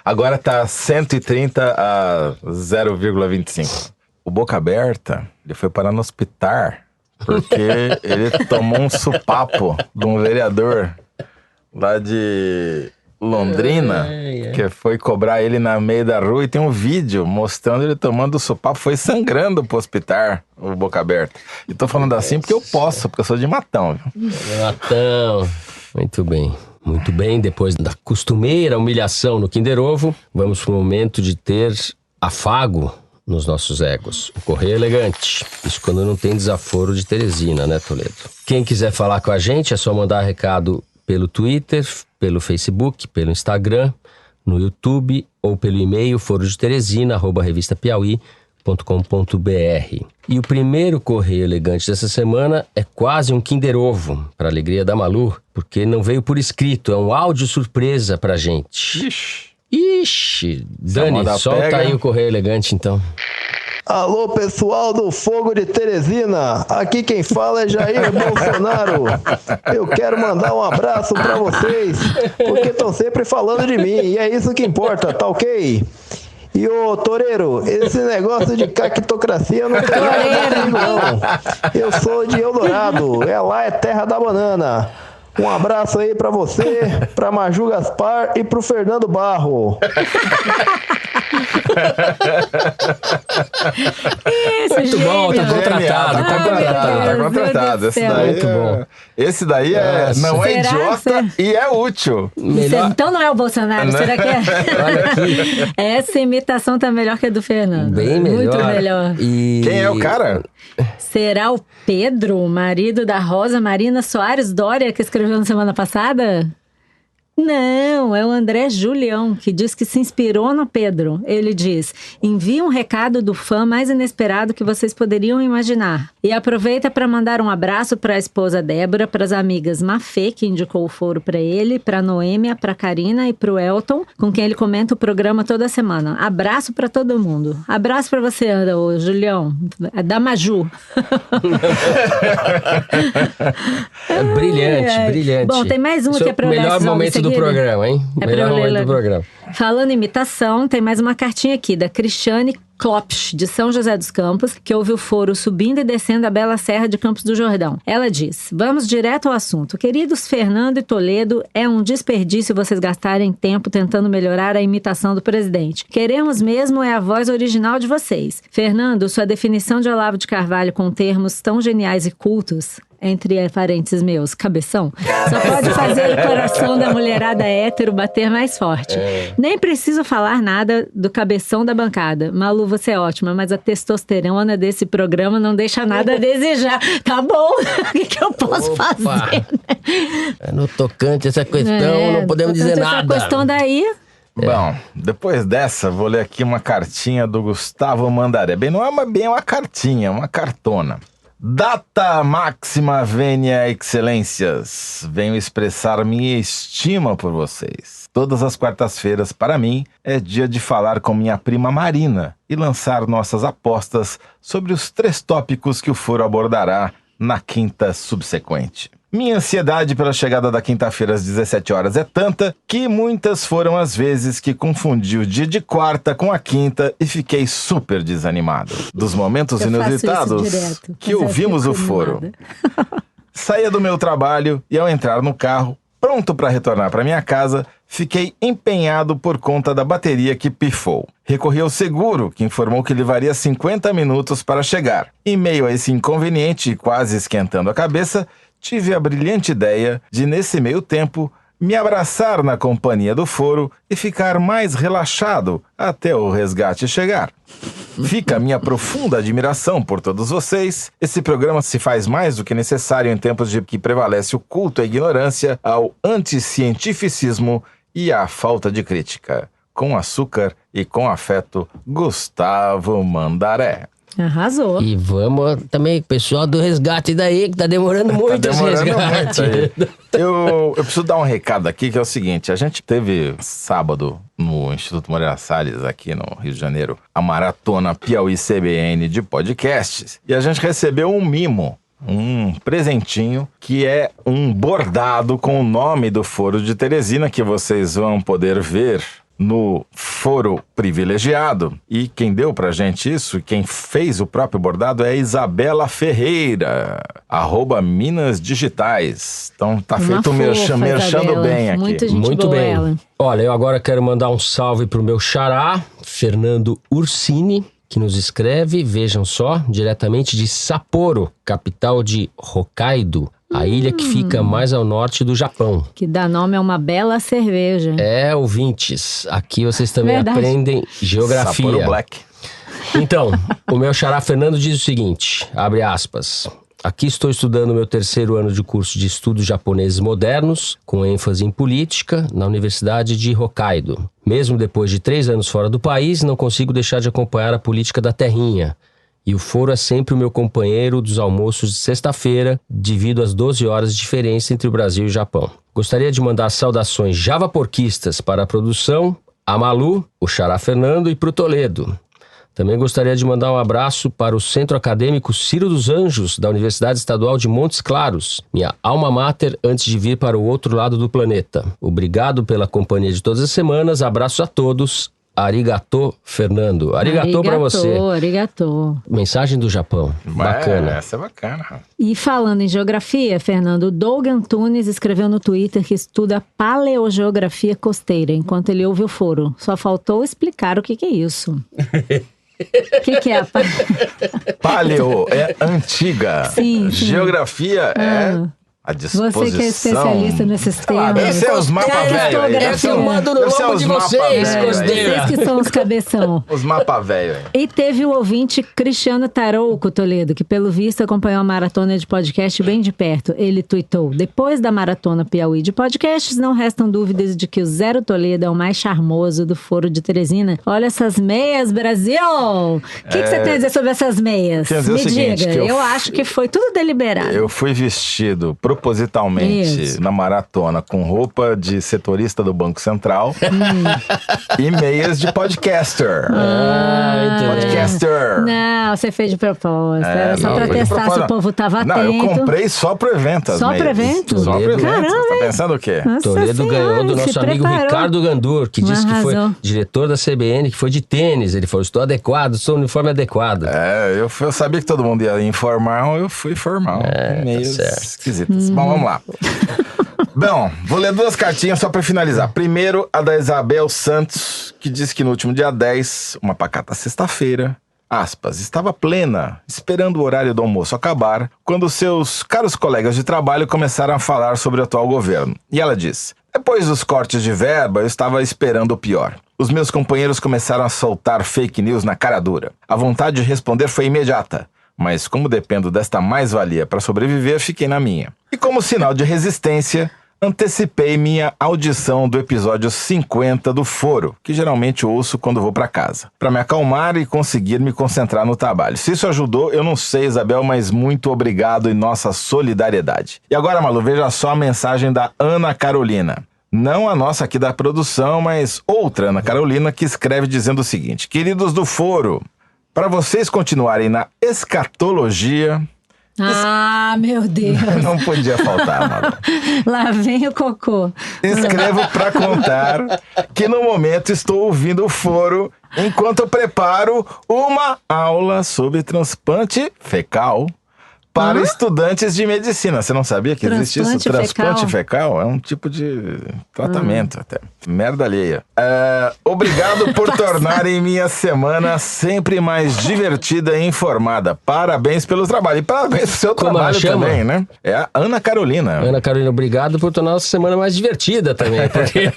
Agora tá 130 a 0,25. O Boca Aberta, ele foi parar no hospital porque ele tomou um supapo de um vereador lá de Londrina, que foi cobrar ele na meio da rua, e tem um vídeo mostrando ele tomando o supapo, foi sangrando pro hospital, o Boca Aberta. E tô falando assim porque eu posso, porque eu sou de Matão. Viu? Matão. Muito bem. Muito bem, depois da costumeira humilhação no Kinder Ovo, vamos pro momento de ter afago nos nossos egos. O Correio Elegante. Isso quando não tem desaforo de Teresina, né, Toledo? Quem quiser falar com a gente é só mandar recado pelo Twitter, pelo Facebook, pelo Instagram, no YouTube ou pelo e-mail forodeteresina@revistapiauí.com.br. E o primeiro Correio Elegante dessa semana é quase um Kinder Ovo, para alegria da Malu, porque não veio por escrito, é um áudio surpresa pra gente. Ixi, Dani, solta aí o Correio Elegante então. Alô, pessoal do Fogo de Teresina, aqui quem fala é Jair Bolsonaro. Eu quero mandar um abraço pra vocês, porque estão sempre falando de mim, e é isso que importa, tá ok? E ô, Toreiro, esse negócio de cactocracia não tem nada comigo, não. Eu sou de Eldorado, lá é terra da banana. Um abraço aí pra você, pra Maju Gaspar e pro Fernando Barro. Muito bom, tá contratado, tá contratado. Esse daí muito bom. Esse daí não é idiota e é útil. Melhor... Então não é o Bolsonaro, Não. será que é? Olha aqui. Essa imitação tá melhor que a do Fernando. Bem melhor. Muito melhor. E... Quem é o cara? Será o Pedro, marido da Rosa Marina Soares Dória, que escreveu na semana passada? Não, é o André Julião, que diz que se inspirou no Pedro. Ele diz: envia um recado do fã mais inesperado que vocês poderiam imaginar. E aproveita para mandar um abraço para a esposa Débora, para as amigas Mafê, que indicou o foro para ele, para Noêmia, para Karina e para o Elton, com quem ele comenta o programa toda semana. Abraço para todo mundo. Abraço para você, ô Julião, da Maju. Brilhante, brilhante. Bom, tem mais uma que é para o melhor momento do programa, hein? É melhor momento do programa. Falando em imitação, tem mais uma cartinha aqui da Cristiane Klopsch, de São José dos Campos, que ouve o foro subindo e descendo a bela serra de Campos do Jordão. Ela diz: vamos direto ao assunto. Queridos Fernando e Toledo, é um desperdício vocês gastarem tempo tentando melhorar a imitação do presidente. Queremos mesmo é a voz original de vocês. Fernando, sua definição de Olavo de Carvalho com termos tão geniais e cultos, entre parênteses meus, cabeção, só pode fazer o coração da mulherada hétero bater mais forte. Nem preciso falar nada do cabeção da bancada. Malu, você é ótima, mas a testosterona desse programa não deixa nada a desejar. Tá bom, o que eu posso fazer? No tocante a essa questão, não podemos dizer nada. Essa questão daí... Bom, depois dessa, vou ler aqui uma cartinha do Gustavo Mandaré. Bem, não é bem uma cartinha, é uma cartona. Data máxima venia excelências. Venho expressar minha estima por vocês. Todas as quartas-feiras, para mim, é dia de falar com minha prima Marina e lançar nossas apostas sobre os 3 tópicos que o foro abordará na quinta subsequente. Minha ansiedade pela chegada da quinta-feira às 17 horas é tanta que muitas foram as vezes que confundi o dia de quarta com a quinta e fiquei super desanimado. Dos momentos inusitados que ouvimos o foro. Saía do meu trabalho e ao entrar no carro, pronto para retornar para minha casa, fiquei empenhado por conta da bateria que pifou. Recorri ao seguro, que informou que levaria 50 minutos para chegar. Em meio a esse inconveniente e quase esquentando a cabeça, tive a brilhante ideia de, nesse meio tempo, me abraçar na companhia do foro e ficar mais relaxado até o resgate chegar. Fica a minha profunda admiração por todos vocês. Esse programa se faz mais do que necessário em tempos de que prevalece o culto à ignorância, ao anticientificismo e à falta de crítica. Com açúcar e com afeto, Gustavo Mandaré. Arrasou. E vamos também, pessoal do resgate daí, que tá demorando muito esse resgate. Eu preciso dar um recado aqui, que é o seguinte. A gente teve sábado no Instituto Moreira Salles, aqui no Rio de Janeiro, a maratona Piauí CBN de podcasts. E a gente recebeu um mimo, um presentinho, que é um bordado com o nome do Foro de Teresina, que vocês vão poder ver no Foro Privilegiado. E quem deu pra gente isso, quem fez o próprio bordado é Isabela Ferreira, @Minas Digitais. Então tá feito merchando bem aqui. Muito bem. Ela. Olha, eu agora quero mandar um salve pro meu xará, Fernando Ursini, que nos escreve, vejam só, diretamente de Sapporo, capital de Hokkaido, a ilha que fica mais ao norte do Japão. Que dá nome a uma bela cerveja. Ouvintes, aqui vocês também aprendem geografia. Sapporo Black. Então, o meu xará Fernando diz o seguinte, abre aspas, aqui estou estudando meu 3º ano de curso de estudos japoneses modernos, com ênfase em política, na Universidade de Hokkaido. Mesmo depois de 3 anos fora do país, não consigo deixar de acompanhar a política da terrinha. E o Foro é sempre o meu companheiro dos almoços de sexta-feira, devido às 12 horas de diferença entre o Brasil e o Japão. Gostaria de mandar saudações javaporquistas para a produção, a Malu, o xará Fernando e para o Toledo. Também gostaria de mandar um abraço para o Centro Acadêmico Ciro dos Anjos, da Universidade Estadual de Montes Claros, minha alma mater antes de vir para o outro lado do planeta. Obrigado pela companhia de todas as semanas, abraços a todos. Arigatô, Fernando. Arigatô pra você. Arigatô. Mensagem do Japão. Bacana. Essa é bacana. E falando em geografia, Fernando, Doug Antunes escreveu no Twitter que estuda paleogeografia costeira, enquanto ele ouve o Foro. Só faltou explicar o que é isso. O que é a Paleo é antiga. Sim. Geografia é a disposição. Você que é especialista nesses temas. Esse é os mapas velhos. Esse eu mando no logo de vocês, costeira. Vocês que são os cabeção. Os mapas velhos. E teve o ouvinte Cristiano Tarouco, Toledo, que pelo visto acompanhou a maratona de podcast bem de perto. Ele tuitou, depois da maratona Piauí de podcasts, não restam dúvidas de que o Zero Toledo é o mais charmoso do Foro de Teresina. Olha essas meias, Brasil! O que você tem a dizer sobre essas meias? Me diga, eu acho que foi tudo deliberado. Eu fui vestido propositalmente na maratona com roupa de setorista do Banco Central e meias de podcaster. Podcaster. Não, você fez de propósito. Era só pra testar se o povo tava atento. Não, eu comprei só pro evento. Só pro evento? Só pro evento. Caramba, tá pensando o quê? Nossa Toledo ganhou do nosso amigo Ricardo Gandur, que disse que foi diretor da CBN, que foi de tênis. Ele falou, estou adequado, sou uniforme adequado. Eu sabia que todo mundo ia informal, eu fui formal. Meios esquisitos. Bom, vamos lá. Bom, vou ler 2 cartinhas só pra finalizar. Primeiro, a da Isabel Santos, que diz que no último dia 10, uma pacata sexta-feira, aspas, estava plena, esperando o horário do almoço acabar, quando seus caros colegas de trabalho começaram a falar sobre o atual governo. E ela diz, depois dos cortes de verba, eu estava esperando o pior. Os meus companheiros começaram a soltar fake news na cara dura. A vontade de responder foi imediata. Mas como dependo desta mais-valia para sobreviver, fiquei na minha. E como sinal de resistência, antecipei minha audição do episódio 50 do Foro, que geralmente ouço quando vou para casa, para me acalmar e conseguir me concentrar no trabalho. Se isso ajudou, eu não sei, Isabel, mas muito obrigado e nossa solidariedade. E agora, Malu, veja só a mensagem da Ana Carolina. Não a nossa aqui da produção, mas outra Ana Carolina, que escreve dizendo o seguinte: queridos do Foro, para vocês continuarem na escatologia... meu Deus. Não podia faltar, Malu. Lá vem o cocô. Escrevo para contar que no momento estou ouvindo o Foro enquanto eu preparo uma aula sobre transplante fecal para estudantes de medicina. Você não sabia que existe isso? Transplante fecal? É um tipo de tratamento até. Merda alheia. Obrigado por tornarem minha semana sempre mais divertida e informada. Parabéns pelo trabalho. E parabéns pelo seu trabalho também, né? É a Ana Carolina. Ana Carolina, obrigado por tornar a nossa semana mais divertida também. Porque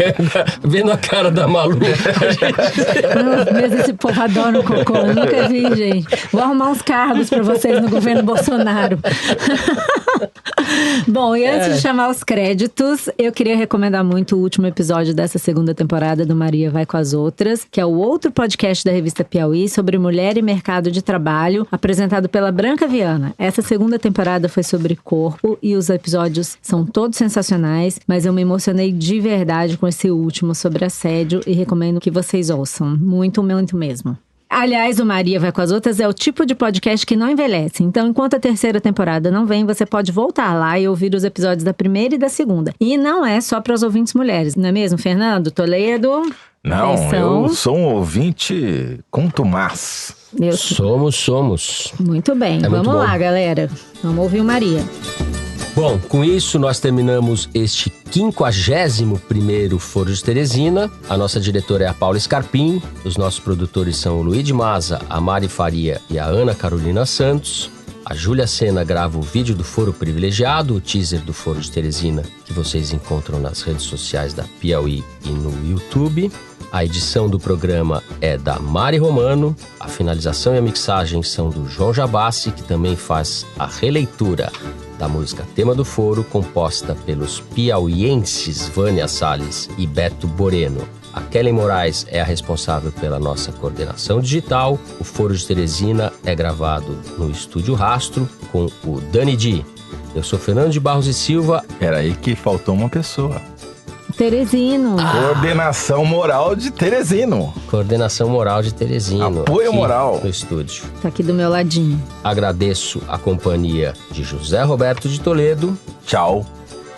vendo a cara da Malu... Mesmo esse povo adora o cocô. Eu nunca vi, gente. Vou arrumar uns cargos pra vocês no governo Bolsonaro. Bom, e antes de chamar os créditos, eu queria recomendar muito o último episódio dessa segunda temporada do Maria Vai com as Outras, que é o outro podcast da revista Piauí sobre mulher e mercado de trabalho, apresentado pela Branca Viana. Essa segunda temporada foi sobre corpo e os episódios são todos sensacionais, mas eu me emocionei de verdade com esse último sobre assédio e recomendo que vocês ouçam. Muito, muito mesmo. Aliás, o Maria Vai com as Outras é o tipo de podcast que não envelhece. Então, enquanto a terceira temporada não vem, você pode voltar lá e ouvir os episódios da primeira e da segunda. E não é só para os ouvintes mulheres, não é mesmo, Fernando? Toledo? Não, eu sou um ouvinte contumaz. Somos. Muito bem, vamos lá, galera. Vamos ouvir o Maria. Bom, com isso nós terminamos este 51º Foro de Teresina. A nossa diretora é a Paula Scarpim. Os nossos produtores são o Luiz Maza, a Mari Faria e a Ana Carolina Santos. A Júlia Sena grava o vídeo do Foro Privilegiado, o teaser do Foro de Teresina, que vocês encontram nas redes sociais da Piauí e no YouTube. A edição do programa é da Mari Romano. A finalização e a mixagem são do João Jabassi, que também faz a releitura da música Tema do Foro, composta pelos piauienses Vânia Salles e Beto Boreno. A Kellen Moraes é a responsável pela nossa coordenação digital. O Foro de Teresina é gravado no Estúdio Rastro com o Dani Di. Eu sou Fernando de Barros e Silva. Peraí que faltou uma pessoa. Teresino. Coordenação moral de Teresino. Coordenação moral de Teresino. Apoio moral. No estúdio. Tá aqui do meu ladinho. Agradeço a companhia de José Roberto de Toledo. Tchau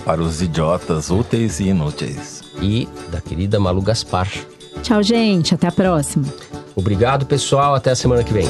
para os idiotas úteis e inúteis. E da querida Malu Gaspar. Tchau, gente. Até a próxima. Obrigado, pessoal. Até a semana que vem.